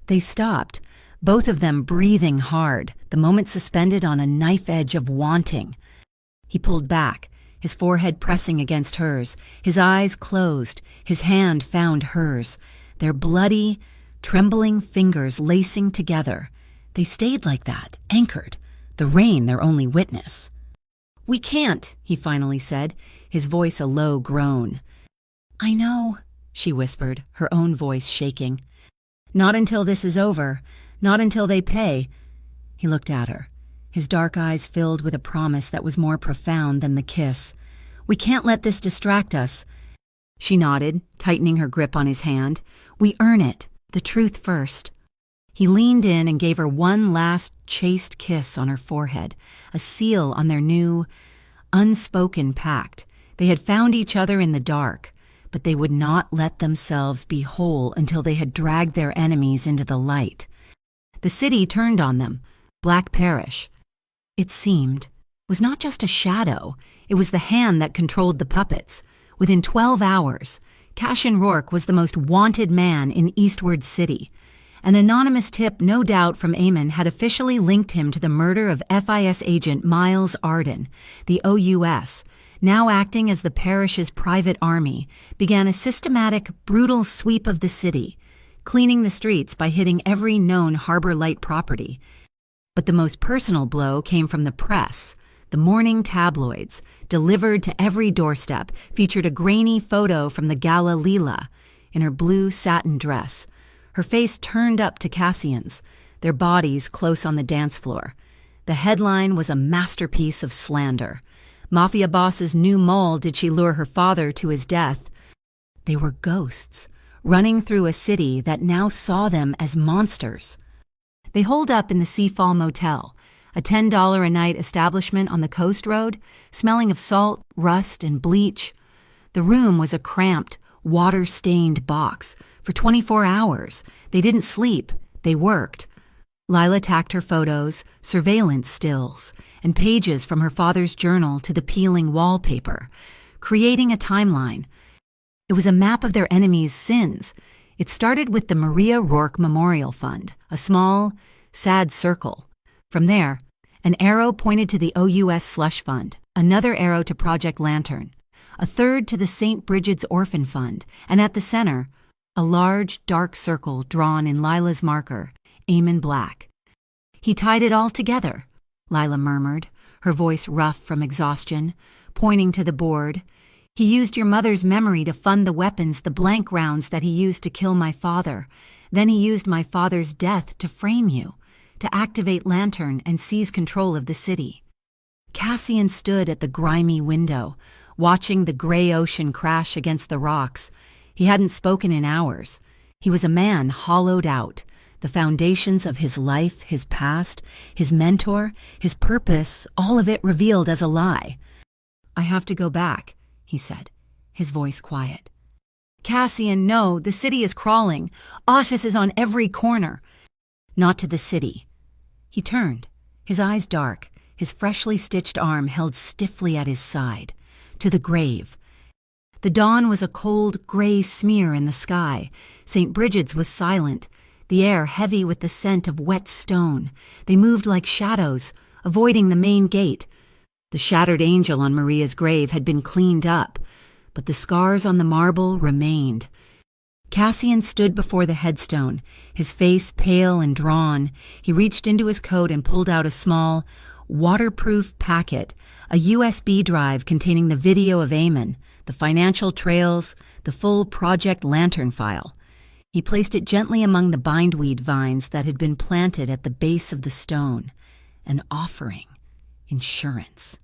They stopped, both of them breathing hard, the moment suspended on a knife edge of wanting. He pulled back, his forehead pressing against hers, his eyes closed, his hand found hers, their bloody, trembling fingers lacing together. They stayed like that, anchored, the rain their only witness. "We can't," he finally said, his voice a low groan. "I know," she whispered, her own voice shaking. "Not until this is over, not until they pay." He looked at her, his dark eyes filled with a promise that was more profound than the kiss. "We can't let this distract us." She nodded, tightening her grip on his hand. "We earn it, the truth first." He leaned in and gave her one last chaste kiss on her forehead, a seal on their new, unspoken pact. They had found each other in the dark, but they would not let themselves be whole until they had dragged their enemies into the light. The city turned on them, Black Parish. it seemed, was not just a shadow, it was the hand that controlled the puppets. Within 12 hours, Cassian Rourke was the most wanted man in Eastward City. An anonymous tip, no doubt from Eamon, had officially linked him to the murder of FIS agent Miles Arden. The OUS, now acting as the parish's private army, began a systematic, brutal sweep of the city, cleaning the streets by hitting every known Harbor Light property. But the most personal blow came from the press. The morning tabloids, delivered to every doorstep, featured a grainy photo from the gala Leela in her blue satin dress, her face turned up to Cassian's, their bodies close on the dance floor. The headline was a masterpiece of slander. Mafia boss's new mole, did she lure her father to his death? They were ghosts, running through a city that now saw them as monsters. They holed up in the Seafall Motel, a $10 a night establishment on the coast road, smelling of salt, rust, and bleach. The room was a cramped, water-stained box. For 24 hours, they didn't sleep, they worked. Lila tacked her photos, surveillance stills, and pages from her father's journal to the peeling wallpaper, creating a timeline. It was a map of their enemies' sins. It started with the Maria Rourke Memorial Fund, a small, sad circle. From there, an arrow pointed to the OUS Slush Fund, another arrow to Project Lantern, a third to the St. Bridget's Orphan Fund, and at the center, a large, dark circle drawn in Lila's marker, Eamon Black. He tied it all together, Lila murmured, her voice rough from exhaustion, pointing to the board. He used your mother's memory to fund the weapons, the blank rounds that he used to kill my father. Then he used my father's death to frame you, to activate Lantern and seize control of the city. Cassian stood at the grimy window, watching the gray ocean crash against the rocks. He hadn't spoken in hours. He was a man hollowed out, the foundations of his life, his past, his mentor, his purpose, all of it revealed as a lie. I have to go back, he said, his voice quiet. Cassian, no, the city is crawling. Otis is on every corner. Not to the city. He turned, his eyes dark, his freshly stitched arm held stiffly at his side. To the grave. The dawn was a cold, gray smear in the sky. St. Bridget's was silent, the air heavy with the scent of wet stone. They moved like shadows, avoiding the main gate. The shattered angel on Maria's grave had been cleaned up, but the scars on the marble remained. Cassian stood before the headstone, his face pale and drawn. He reached into his coat and pulled out a small, waterproof packet, a USB drive containing the video of Eamon, the financial trails, the full Project Lantern file. He placed it gently among the bindweed vines that had been planted at the base of the stone. An offering. Insurance.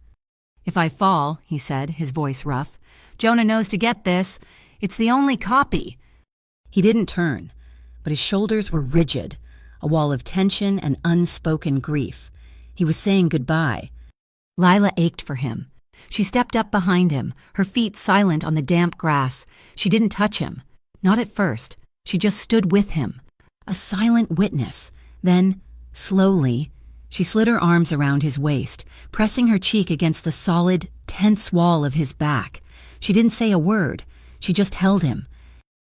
If I fall, he said, his voice rough, Jonah knows to get this. It's the only copy. He didn't turn, but his shoulders were rigid, a wall of tension and unspoken grief. He was saying goodbye. Lila ached for him. She stepped up behind him, her feet silent on the damp grass. She didn't touch him. Not at first. She just stood with him, a silent witness. Then, slowly, she slid her arms around his waist, pressing her cheek against the solid, tense wall of his back. She didn't say a word. She just held him.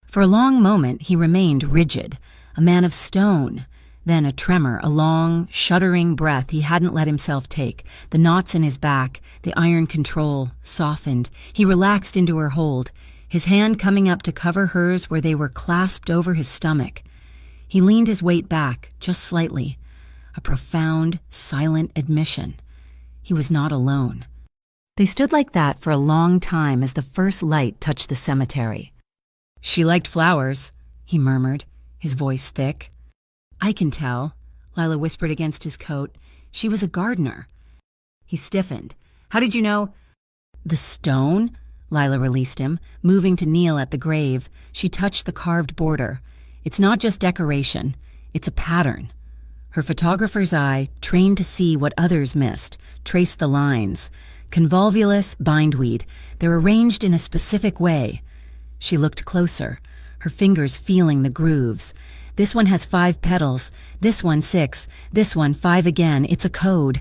For a long moment, he remained rigid, a man of stone. Then a tremor, a long, shuddering breath he hadn't let himself take. The knots in his back, the iron control, softened. He relaxed into her hold, his hand coming up to cover hers where they were clasped over his stomach. He leaned his weight back, just slightly. A profound, silent admission. He was not alone. They stood like that for a long time as the first light touched the cemetery. She liked flowers, he murmured, his voice thick. I can tell, Lila whispered against his coat. She was a gardener. He stiffened. How did you know? The stone? Lila released him, moving to kneel at the grave. She touched the carved border. It's not just decoration. It's a pattern. Her photographer's eye, trained to see what others missed, traced the lines. Convolvulus, bindweed. They're arranged in a specific way. She looked closer, her fingers feeling the grooves. This one has 5 petals, this one 6, this one 5 again. It's a code.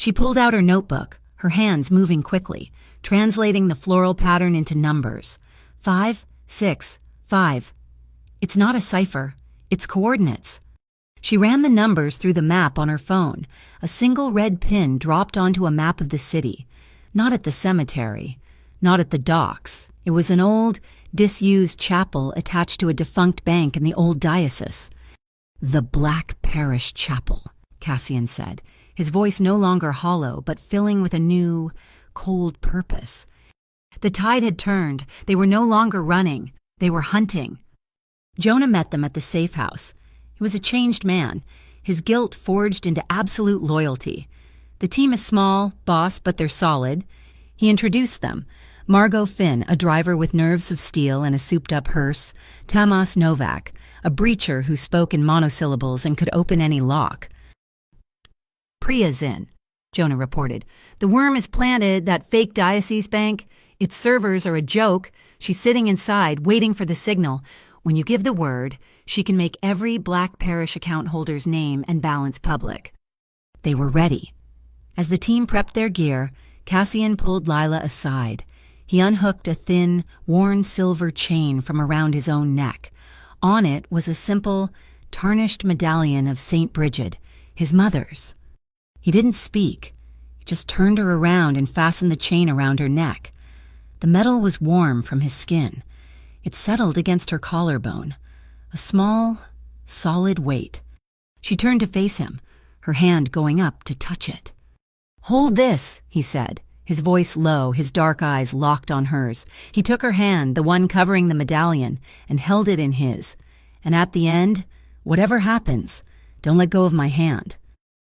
She pulled out her notebook, her hands moving quickly, translating the floral pattern into numbers. 5, 6, 5. It's not a cipher. It's coordinates. She ran the numbers through the map on her phone. A single red pin dropped onto a map of the city. Not at the cemetery. Not at the docks. It was an old, disused chapel attached to a defunct bank in the old diocese. "The Black Parish Chapel," Cassian said, his voice no longer hollow, but filling with a new, cold purpose. The tide had turned. They were no longer running. They were hunting. Jonah met them at the safe house. He was a changed man, his guilt forged into absolute loyalty. "The team is small, boss, but they're solid." He introduced them. Margot Finn, a driver with nerves of steel and a souped-up hearse. Tamas Novak, a breacher who spoke in monosyllables and could open any lock. "Priya's in," Jonah reported. "The worm is planted, that fake diocese bank. Its servers are a joke. She's sitting inside, waiting for the signal. When you give the word, she can make every Black Parish account holder's name and balance public." They were ready. As the team prepped their gear, Cassian pulled Lila aside. He unhooked a thin, worn silver chain from around his own neck. On it was a simple, tarnished medallion of St. Bridget, his mother's. He didn't speak. He just turned her around and fastened the chain around her neck. The metal was warm from his skin. It settled against her collarbone. A small, solid weight. She turned to face him, her hand going up to touch it. "Hold this," he said, his voice low, his dark eyes locked on hers. He took her hand, the one covering the medallion, and held it in his. "And at the end, whatever happens, don't let go of my hand."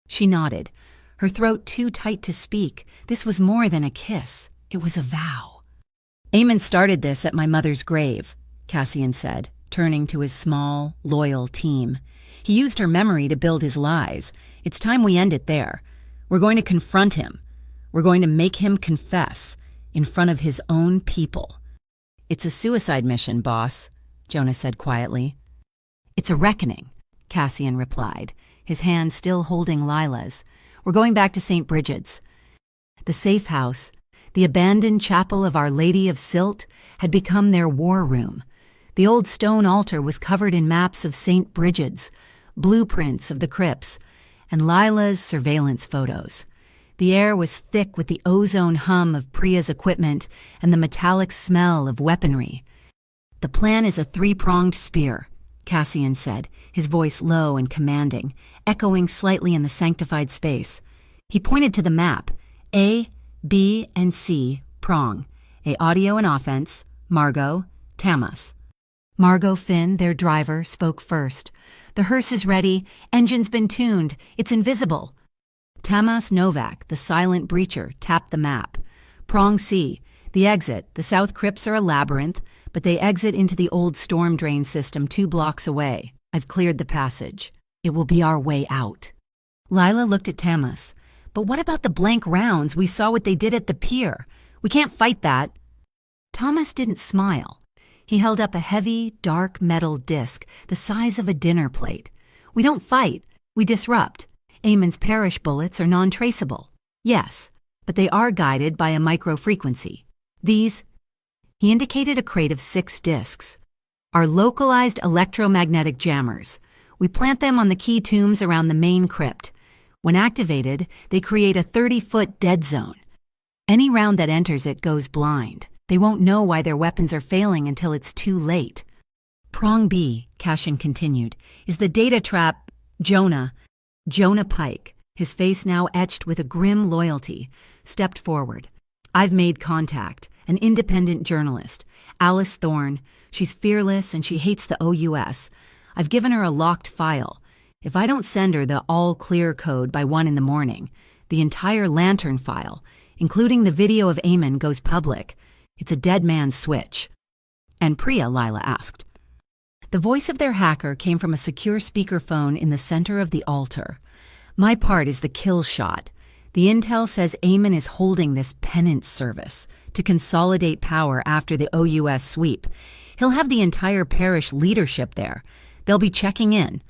She nodded, her throat too tight to speak. This was more than a kiss. It was a vow. "Eamon started this at my mother's grave," Cassian said, turning to his small, loyal team. "He used her memory to build his lies. It's time we end it there. We're going to confront him. We're going to make him confess in front of his own people." "It's a suicide mission, boss," Jonah said quietly. "It's a reckoning," Cassian replied, his hand still holding Lila's. "We're going back to St. Bridget's." The safe house, the abandoned chapel of Our Lady of Silt, had become their war room. The old stone altar was covered in maps of St. Bridget's, blueprints of the crypts, and Lila's surveillance photos. The air was thick with the ozone hum of Priya's equipment and the metallic smell of weaponry. "The plan is a three-pronged spear," Cassian said, his voice low and commanding, echoing slightly in the sanctified space. He pointed to the map. A, B, and C, prong. A audio and offense, Margot, Tamas. Margot Finn, their driver, spoke first. "The hearse is ready. Engine's been tuned. It's invisible." Tamas Novak, the silent breacher, tapped the map. "Prong C, the exit. The south crypts are a labyrinth, but they exit into the old storm drain system 2 blocks away. I've cleared the passage. It will be our way out." Lila looked at Tamas. "But what about the blank rounds? We saw what they did at the pier. We can't fight that." Thomas didn't smile. He held up a heavy, dark metal disc the size of a dinner plate. "We don't fight. We disrupt. Eamon's parish bullets are non-traceable. Yes, but they are guided by a microfrequency. These," he indicated a crate of 6 discs, "are localized electromagnetic jammers. We plant them on the key tombs around the main crypt. When activated, they create a 30-foot dead zone. Any round that enters it goes blind. They won't know why their weapons are failing until it's too late." "Prong B," Cassian continued, "is the data trap. Jonah Pike," his face now etched with a grim loyalty, stepped forward. "I've made contact. An independent journalist. Alice Thorne. She's fearless and she hates the OUS. I've given her a locked file. If I don't send her the all-clear code by 1 in the morning, the entire Lantern file, including the video of Eamon, goes public. It's a dead man's switch." "And Priya?" Lila asked. The voice of their hacker came from a secure speakerphone in the center of the altar. "My part is the kill shot. The intel says Eamon is holding this penance service to consolidate power after the OUS sweep. He'll have the entire parish leadership there. They'll be checking in.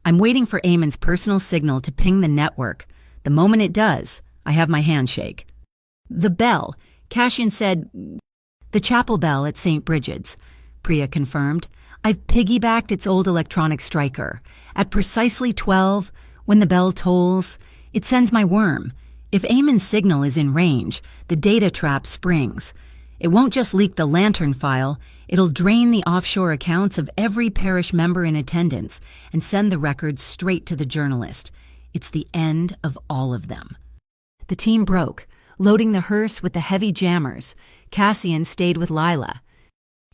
I'm waiting for Eamon's personal signal to ping the network. The moment it does, I have my handshake. The bell. Cassian said, the chapel bell at St. Bridget's, Priya confirmed. I've piggybacked its old electronic striker. At precisely 12, when the bell tolls, it sends my worm. If Eamon's signal is in range, the data trap springs. It won't just leak the lantern file, it'll drain the offshore accounts of every parish member in attendance and send the records straight to the journalist. It's the end of all of them. The team broke, loading the hearse with the heavy jammers. Cassian stayed with Lila.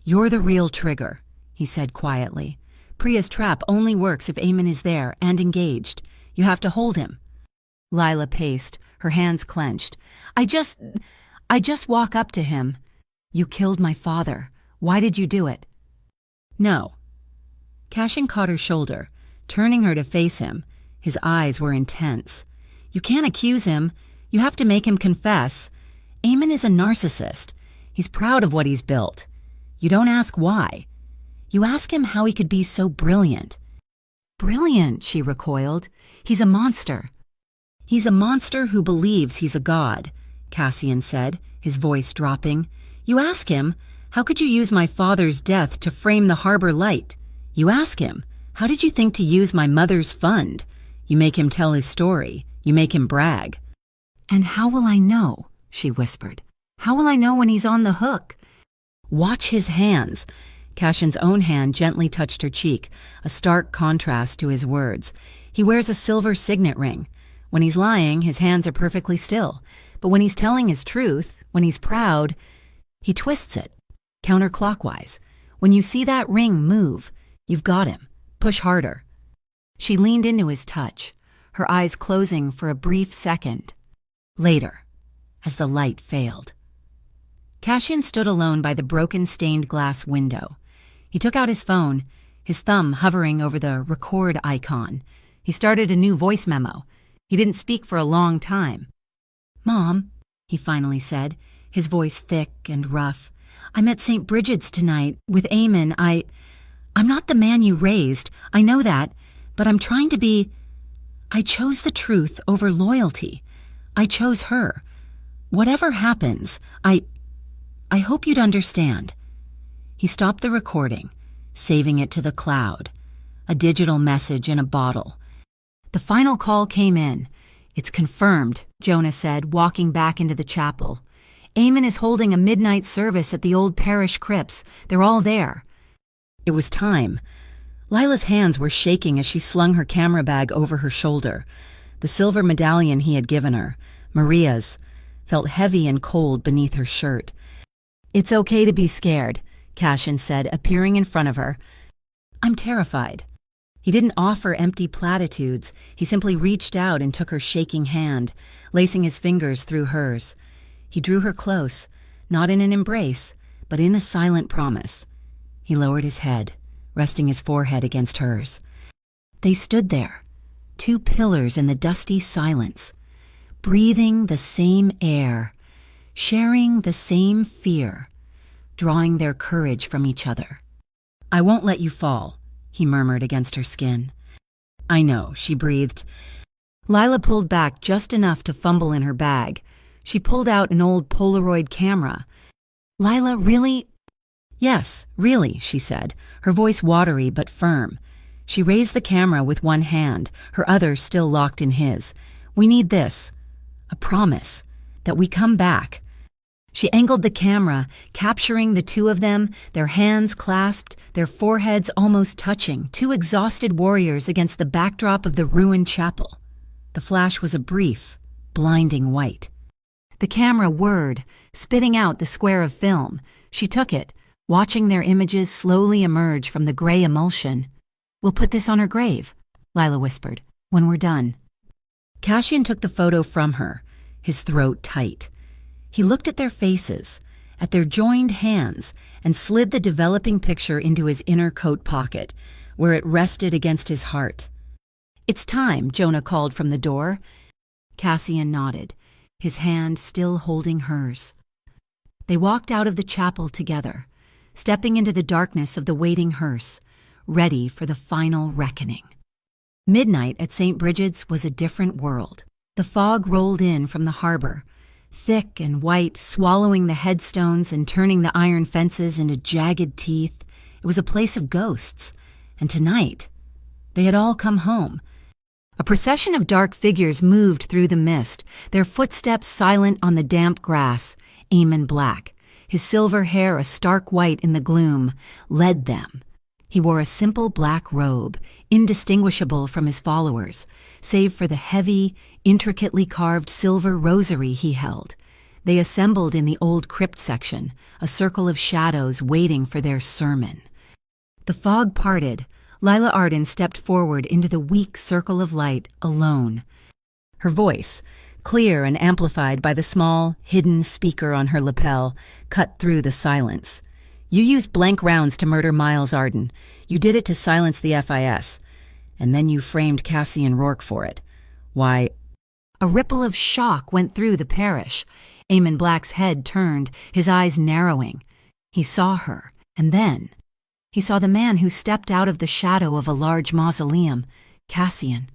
You're the real trigger, he said quietly. Priya's trap only works if Eamon is there and engaged. You have to hold him. Lila paced, her hands clenched. I just walk up to him. You killed my father. Why did you do it? No. Cassian caught her shoulder, turning her to face him. His eyes were intense. You can't accuse him. You have to make him confess. Eamon is a narcissist. He's proud of what he's built. You don't ask why. You ask him how he could be so brilliant. Brilliant, she recoiled. He's a monster. He's a monster who believes he's a god, Cassian said, his voice dropping. You ask him, how could you use my father's death to frame the harbor light? You ask him, how did you think to use my mother's fund? You make him tell his story. You make him brag. And how will I know? She whispered. How will I know when he's on the hook? Watch his hands. Cassian's own hand gently touched her cheek, a stark contrast to his words. He wears a silver signet ring. When he's lying, his hands are perfectly still. But when he's telling his truth, when he's proud, he twists it, counterclockwise. When you see that ring move, you've got him. Push harder. She leaned into his touch, her eyes closing for a brief second. Later, as the light failed. Cassian stood alone by the broken stained glass window. He took out his phone, his thumb hovering over the record icon. He started a new voice memo. He didn't speak for a long time. Mom, he finally said, his voice thick and rough. I'm at St. Bridget's tonight with Eamon. I'm not the man you raised. I know that. But I'm trying to be... I chose the truth over loyalty. I chose her. Whatever happens, I hope you'd understand. He stopped the recording, saving it to the cloud. A digital message in a bottle. The final call came in. It's confirmed, Jonah said, walking back into the chapel. Eamon is holding a midnight service at the old parish crypts. They're all there. It was time. Lila's hands were shaking as she slung her camera bag over her shoulder. The silver medallion he had given her, Maria's, felt heavy and cold beneath her shirt. It's okay to be scared, Cassian said, appearing in front of her. I'm terrified. He didn't offer empty platitudes. He simply reached out and took her shaking hand, lacing his fingers through hers. He drew her close, not in an embrace, but in a silent promise. He lowered his head, resting his forehead against hers. They stood there, two pillars in the dusty silence, breathing the same air, sharing the same fear, drawing their courage from each other. I won't let you fall, he murmured against her skin. I know, she breathed. Lila pulled back just enough to fumble in her bag. She pulled out an old Polaroid camera. Lila, really? Yes, really, she said, her voice watery but firm. She raised the camera with one hand, her other still locked in his. We need this. A promise. That we come back. She angled the camera, capturing the two of them, their hands clasped, their foreheads almost touching, two exhausted warriors against the backdrop of the ruined chapel. The flash was a brief, blinding white. The camera whirred, spitting out the square of film. She took it, watching their images slowly emerge from the gray emulsion. We'll put this on her grave, Lila whispered, when we're done. Cassian took the photo from her, his throat tight. He looked at their faces, at their joined hands, and slid the developing picture into his inner coat pocket, where it rested against his heart. It's time, Jonah called from the door. Cassian nodded, his hand still holding hers. They walked out of the chapel together, stepping into the darkness of the waiting hearse, ready for the final reckoning. Midnight at St. Bridget's was a different world. The fog rolled in from the harbor, thick and white, swallowing the headstones and turning the iron fences into jagged teeth. It was a place of ghosts, and tonight, they had all come home. A procession of dark figures moved through the mist, their footsteps silent on the damp grass. Eamon Black, his silver hair a stark white in the gloom, led them. He wore a simple black robe, indistinguishable from his followers, save for the heavy, intricately carved silver rosary he held. They assembled in the old crypt section, a circle of shadows waiting for their sermon. The fog parted. Lila Arden stepped forward into the weak circle of light, alone. Her voice, clear and amplified by the small, hidden speaker on her lapel, cut through the silence. You used blank rounds to murder Miles Arden. You did it to silence the FIS. And then you framed Cassian Rourke for it. Why... A ripple of shock went through the parish. Eamon Black's head turned, his eyes narrowing. He saw her, and then... he saw the man who stepped out of the shadow of a large mausoleum, Cassian.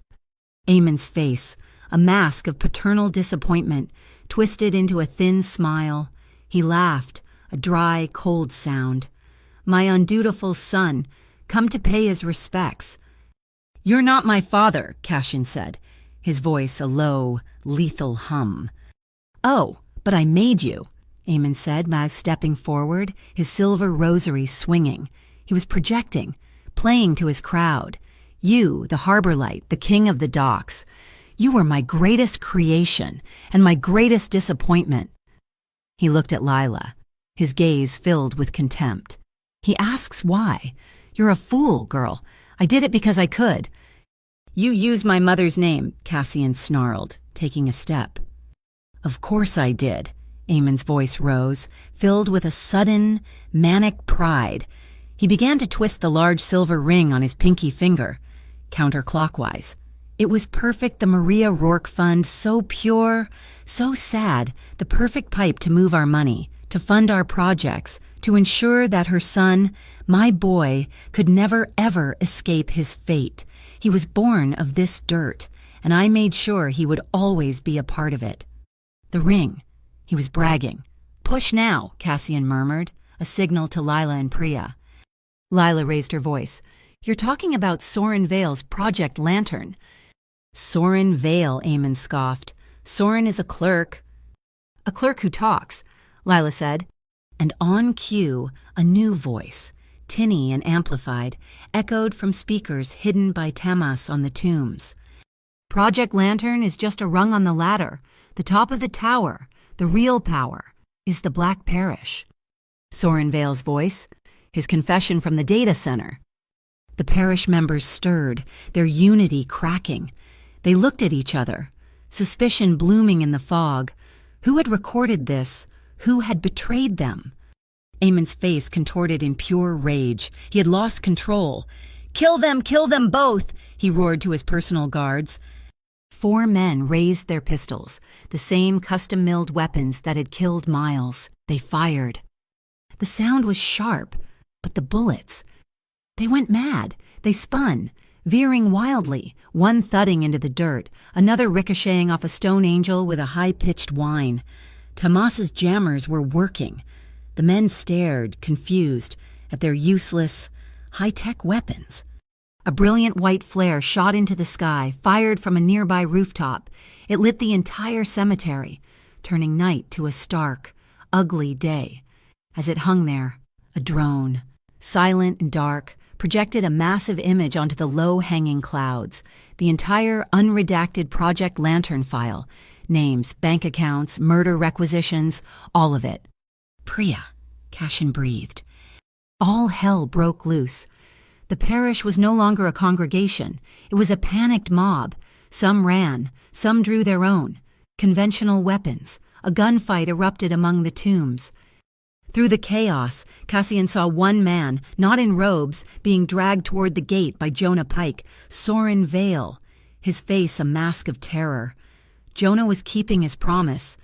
Eamon's face, a mask of paternal disappointment, twisted into a thin smile. He laughed, a dry, cold sound. My undutiful son, come to pay his respects. You're not my father, Cassian said, his voice a low, lethal hum. Oh, but I made you, Eamon said, Maz stepping forward, his silver rosary swinging. He was projecting, playing to his crowd. You, the harbor light, the king of the docks. You were my greatest creation and my greatest disappointment. He looked at Lila, his gaze filled with contempt. He asks why. You're a fool, girl. I did it because I could. You used my mother's name, Cassian snarled, taking a step. Of course I did. Eamon's voice rose, filled with a sudden, manic pride. He began to twist the large silver ring on his pinky finger, counterclockwise. It was perfect, the Maria Rourke Fund, so pure, so sad, the perfect pipe to move our money, to fund our projects, to ensure that her son, my boy, could never ever escape his fate. He was born of this dirt, and I made sure he would always be a part of it. The ring. He was bragging. Push now, Cassian murmured, a signal to Lila and Priya. Lila raised her voice. You're talking about Soren Vale's Project Lantern. Soren Vale, Eamon scoffed. Soren is a clerk. A clerk who talks, Lila said. And on cue, a new voice, tinny and amplified, echoed from speakers hidden by tamas on the tombs. Project Lantern is just a rung on the ladder. The top of the tower, the real power, is the Black Parish. Soren Vale's voice, his confession from the data center. The parish members stirred, their unity cracking. They looked at each other, suspicion blooming in the fog. Who had recorded this? Who had betrayed them? Eamon's face contorted in pure rage. He had lost control. Kill them both, he roared to his personal guards. 4 men raised their pistols, the same custom-milled weapons that had killed Miles. They fired. The sound was sharp, but the bullets... They went mad. They spun, veering wildly, one thudding into the dirt, another ricocheting off a stone angel with a high-pitched whine. Tamas's jammers were working. The men stared, confused, at their useless, high-tech weapons. A brilliant white flare shot into the sky, fired from a nearby rooftop. It lit the entire cemetery, turning night to a stark, ugly day. As it hung there, a drone, silent and dark, projected a massive image onto the low-hanging clouds. The entire unredacted Project Lantern file, names, bank accounts, murder requisitions, all of it. Priya, Cassian breathed. All hell broke loose. The parish was no longer a congregation. It was a panicked mob. Some ran, some drew their own. Conventional weapons. A gunfight erupted among the tombs. Through the chaos, Cassian saw one man, not in robes, being dragged toward the gate by Jonah Pike, Soren Vale, his face a mask of terror. Jonah was keeping his promise.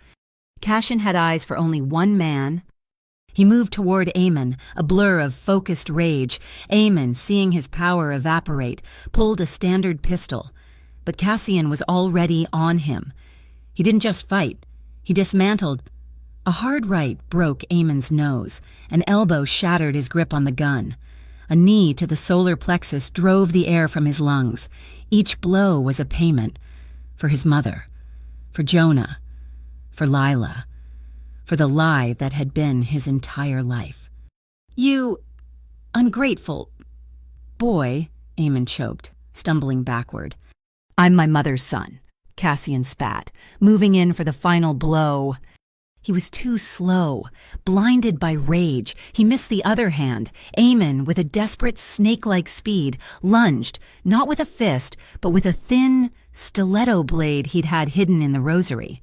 Cassian had eyes for only one man. He moved toward Eamon, a blur of focused rage. Eamon, seeing his power evaporate, pulled a standard pistol. But Cassian was already on him. He didn't just fight. He dismantled. A hard right broke Eamon's nose. An elbow shattered his grip on the gun. A knee to the solar plexus drove the air from his lungs. Each blow was a payment. For his mother. For Jonah. For Lila. For the lie that had been his entire life. "You ungrateful boy," Eamon choked, stumbling backward. "I'm my mother's son," Cassian spat, moving in for the final blow. He was too slow. Blinded by rage, he missed the other hand. Eamon, with a desperate snake-like speed, lunged, not with a fist, but with a thin stiletto blade he'd had hidden in the rosary.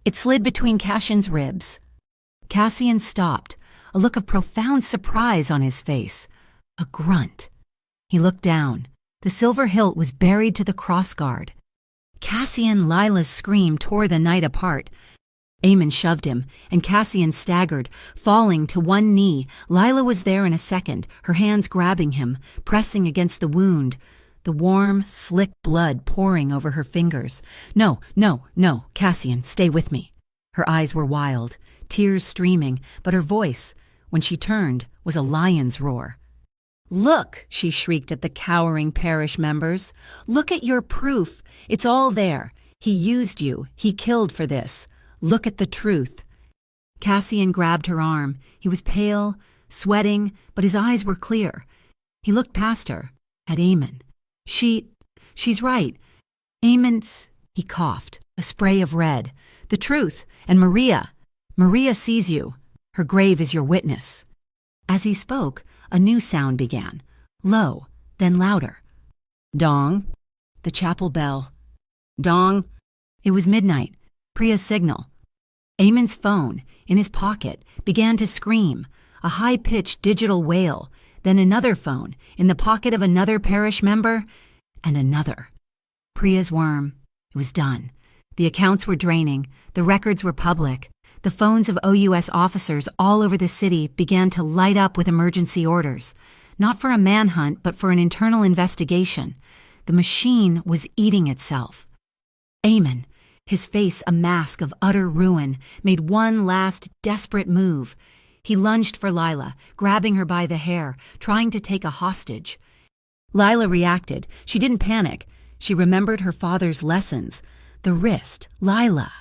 It slid between Cassian's ribs. Cassian stopped, a look of profound surprise on his face. A grunt. He looked down. The silver hilt was buried to the crossguard. Cassian Lila's scream tore the night apart. Eamon shoved him, and Cassian staggered, falling to one knee. Lila was there in a second, her hands grabbing him, pressing against the wound, the warm, slick blood pouring over her fingers. "No, no, no, Cassian, stay with me." Her eyes were wild, tears streaming, but her voice, when she turned, was a lion's roar. "Look," she shrieked at the cowering parish members. "Look at your proof. It's all there. He used you. He killed for this. Look at the truth." Cassian grabbed her arm. He was pale, sweating, but his eyes were clear. He looked past her, at Eamon. She's right. Eamon's," he coughed, a spray of red. "The truth. And Maria. Maria sees you. Her grave is your witness." As he spoke, a new sound began, low, then louder. Dong. The chapel bell. Dong. It was midnight. Priya's signal. Eamon's phone, in his pocket, began to scream, a high-pitched digital wail, then another phone, in the pocket of another parish member, and another. Priya's worm. It was done. The accounts were draining. The records were public. The phones of OUS officers all over the city began to light up with emergency orders, not for a manhunt, but for an internal investigation. The machine was eating itself. Eamon, his face a mask of utter ruin, made one last desperate move. He lunged for Lila, grabbing her by the hair, trying to take a hostage. Lila reacted. She didn't panic. She remembered her father's lessons. The wrist. Lila.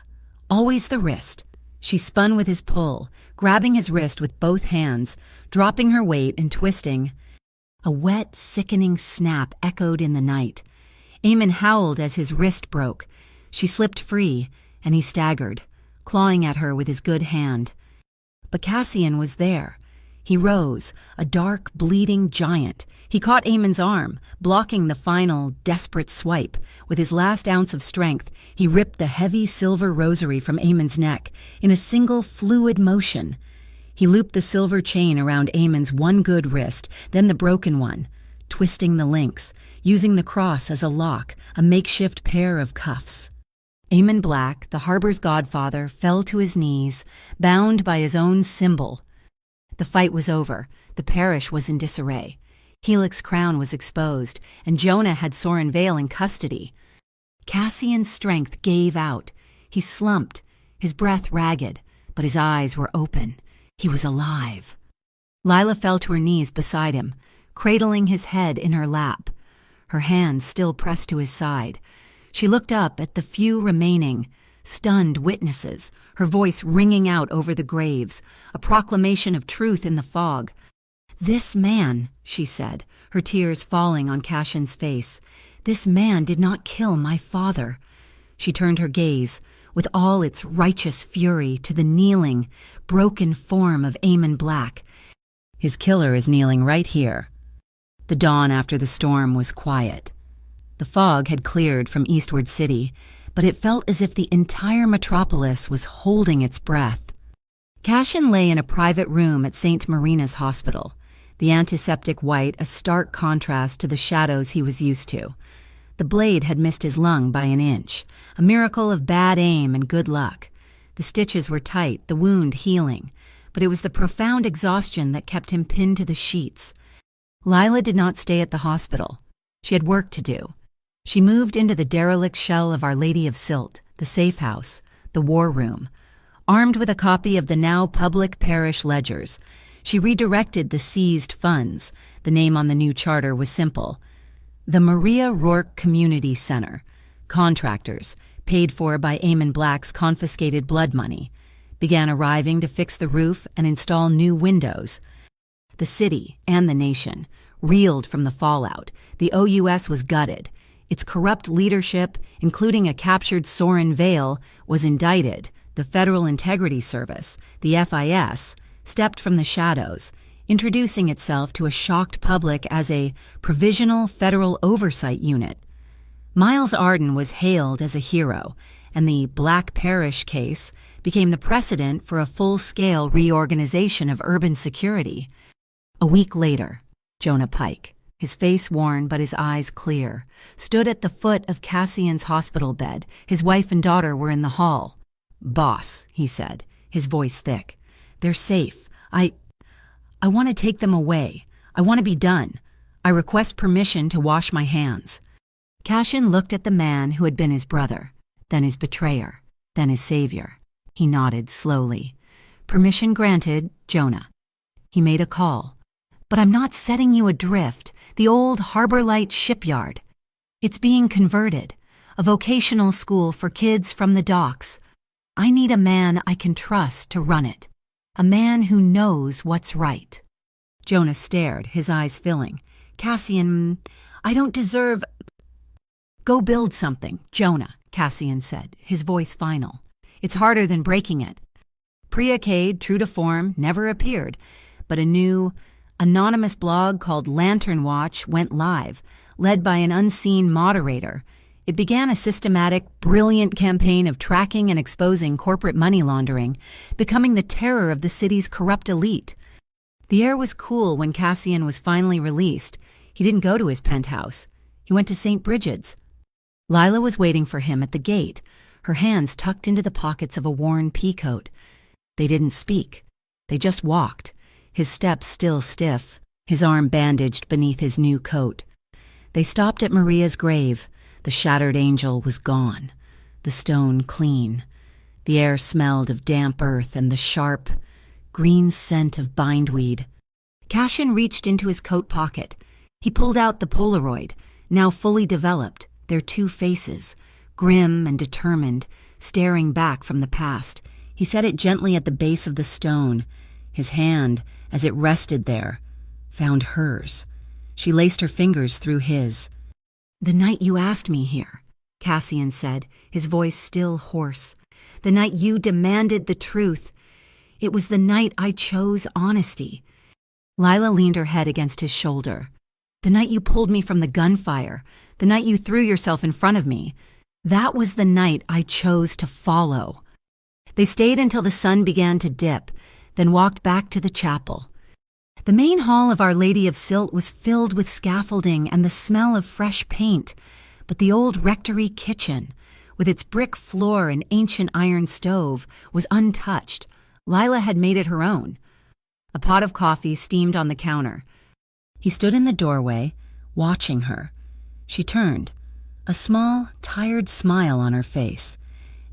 Always the wrist. She spun with his pull, grabbing his wrist with both hands, dropping her weight and twisting. A wet, sickening snap echoed in the night. Eamon howled as his wrist broke. She slipped free, and he staggered, clawing at her with his good hand. But Cassian was there. He rose, a dark, bleeding giant. He caught Eamon's arm, blocking the final, desperate swipe. With his last ounce of strength, he ripped the heavy silver rosary from Eamon's neck in a single fluid motion. He looped the silver chain around Eamon's one good wrist, then the broken one, twisting the links, using the cross as a lock, a makeshift pair of cuffs. Eamon Black, the harbor's godfather, fell to his knees, bound by his own symbol. The fight was over. The parish was in disarray. Helix's crown was exposed, and Jonah had Soren Vale in custody. Cassian's strength gave out. He slumped, his breath ragged, but his eyes were open. He was alive. Lila fell to her knees beside him, cradling his head in her lap, her hands still pressed to his side. She looked up at the few remaining, stunned witnesses, her voice ringing out over the graves, a proclamation of truth in the fog. "This man," she said, her tears falling on Cassian's face, "this man did not kill my father." She turned her gaze, with all its righteous fury, to the kneeling, broken form of Eamon Black. "His killer is kneeling right here." The dawn after the storm was quiet. The fog had cleared from Eastward City, but it felt as if the entire metropolis was holding its breath. Cassian lay in a private room at St. Marina's Hospital, the antiseptic white a stark contrast to the shadows he was used to. The blade had missed his lung by an inch, a miracle of bad aim and good luck. The stitches were tight, the wound healing, but it was the profound exhaustion that kept him pinned to the sheets. Lila did not stay at the hospital. She had work to do. She moved into the derelict shell of Our Lady of Silt, the safe house, the war room. Armed with a copy of the now public parish ledgers, she redirected the seized funds. The name on the new charter was simple: the Maria Rourke Community Center. Contractors, paid for by Eamon Black's confiscated blood money, began arriving to fix the roof and install new windows. The city and the nation reeled from the fallout. The OUS was gutted. Its corrupt leadership, including a captured Soren Vale, was indicted. The Federal Integrity Service, the FIS, stepped from the shadows, introducing itself to a shocked public as a Provisional Federal Oversight Unit. Miles Arden was hailed as a hero, and the Black Parish case became the precedent for a full-scale reorganization of urban security. A week later, Jonah Pike, his face worn but his eyes clear, stood at the foot of Cassian's hospital bed. His wife and daughter were in the hall. "Boss," he said, his voice thick, "they're safe. I want to take them away. I want to be done. I request permission to wash my hands." Cassian looked at the man who had been his brother, then his betrayer, then his savior. He nodded slowly. "Permission granted, Jonah." He made a call. "But I'm not setting you adrift. The old Harbor Light shipyard. It's being converted. A vocational school for kids from the docks. I need a man I can trust to run it. A man who knows what's right." Jonah stared, his eyes filling. "Cassian, I don't deserve—" "Go build something, Jonah," Cassian said, his voice final. "It's harder than breaking it." Priya Cade, true to form, never appeared, but a new, anonymous blog called Lantern Watch went live, led by an unseen moderator. It began a systematic, brilliant campaign of tracking and exposing corporate money laundering, becoming the terror of the city's corrupt elite. The air was cool when Cassian was finally released. He didn't go to his penthouse. He went to St. Bridget's. Lila was waiting for him at the gate, her hands tucked into the pockets of a worn peacoat. They didn't speak. They just walked, his steps still stiff, his arm bandaged beneath his new coat. They stopped at Maria's grave. The shattered angel was gone, the stone clean. The air smelled of damp earth and the sharp, green scent of bindweed. Cassian reached into his coat pocket. He pulled out the Polaroid, now fully developed, their two faces, grim and determined, staring back from the past. He set it gently at the base of the stone. His hand, as it rested there, found hers. She laced her fingers through his. "The night you asked me here," Cassian said, his voice still hoarse. "The night you demanded the truth. It was the night I chose honesty." Lila leaned her head against his shoulder. "The night you pulled me from the gunfire, the night you threw yourself in front of me, that was the night I chose to follow." They stayed until the sun began to dip, then walked back to the chapel. The main hall of Our Lady of Silt was filled with scaffolding and the smell of fresh paint, but the old rectory kitchen, with its brick floor and ancient iron stove, was untouched. Lila had made it her own. A pot of coffee steamed on the counter. He stood in the doorway, watching her. She turned, a small, tired smile on her face,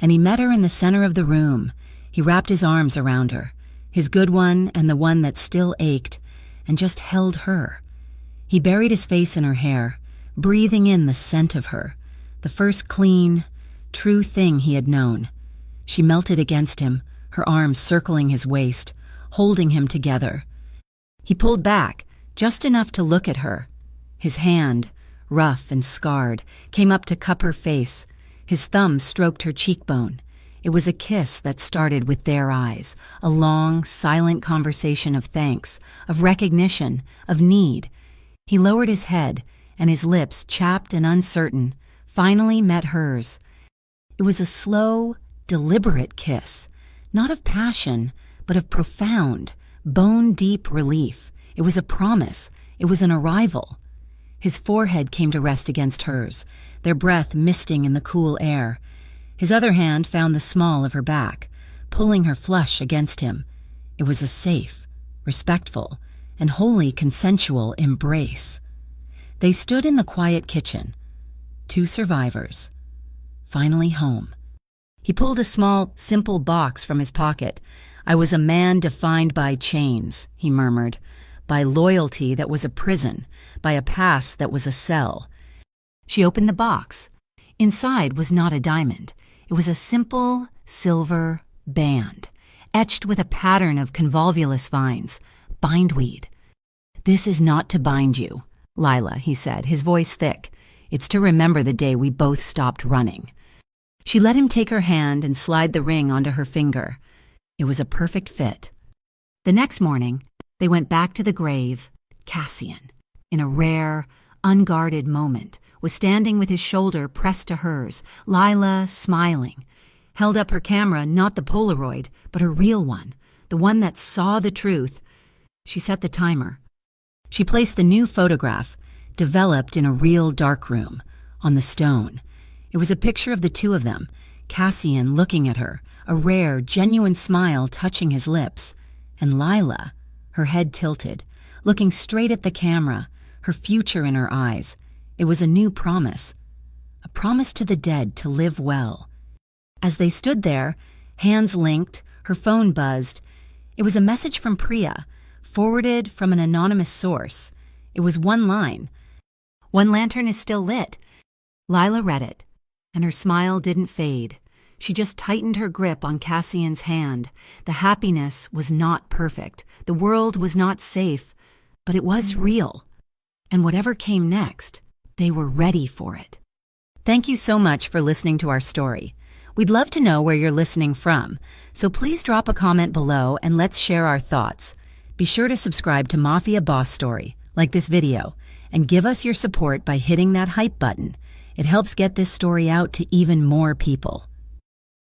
and he met her in the center of the room. He wrapped his arms around her, his good one and the one that still ached, and just held her. He buried his face in her hair, breathing in the scent of her, the first clean, true thing he had known. She melted against him, her arms circling his waist, holding him together. He pulled back, just enough to look at her. His hand, rough and scarred, came up to cup her face. His thumb stroked her cheekbone. It was a kiss that started with their eyes, a long, silent conversation of thanks, of recognition, of need. He lowered his head, and his lips, chapped and uncertain, finally met hers. It was a slow, deliberate kiss, not of passion, but of profound, bone-deep relief. It was a promise. It was an arrival. His forehead came to rest against hers, their breath misting in the cool air. His other hand found the small of her back, pulling her flush against him. It was a safe, respectful, and wholly consensual embrace. They stood in the quiet kitchen, two survivors, finally home. He pulled a small, simple box from his pocket. "I was a man defined by chains," he murmured, "by loyalty that was a prison, by a past that was a cell." She opened the box. Inside was not a diamond. It was a simple, silver band, etched with a pattern of convolvulus vines, bindweed. "This is not to bind you, Lila," he said, his voice thick. "It's to remember the day we both stopped running." She let him take her hand and slide the ring onto her finger. It was a perfect fit. The next morning, they went back to the grave. Cassian, in a rare, unguarded moment, was standing with his shoulder pressed to hers, Lila smiling, held up her camera, not the Polaroid, but her real one, the one that saw the truth. She set the timer. She placed the new photograph, developed in a real darkroom, on the stone. It was a picture of the two of them, Cassian looking at her, a rare, genuine smile touching his lips, and Lila, her head tilted, looking straight at the camera, her future in her eyes. It was a new promise, a promise to the dead to live well. As they stood there, hands linked, her phone buzzed. It was a message from Priya, forwarded from an anonymous source. It was one line. "One lantern is still lit." Lila read it, and her smile didn't fade. She just tightened her grip on Cassian's hand. The happiness was not perfect. The world was not safe, but it was real. And whatever came next, they were ready for it. Thank you so much for listening to our story. We'd love to know where you're listening from, so please drop a comment below and let's share our thoughts. Be sure to subscribe to Mafia Boss Story, like this video, and give us your support by hitting that hype button. It helps get this story out to even more people.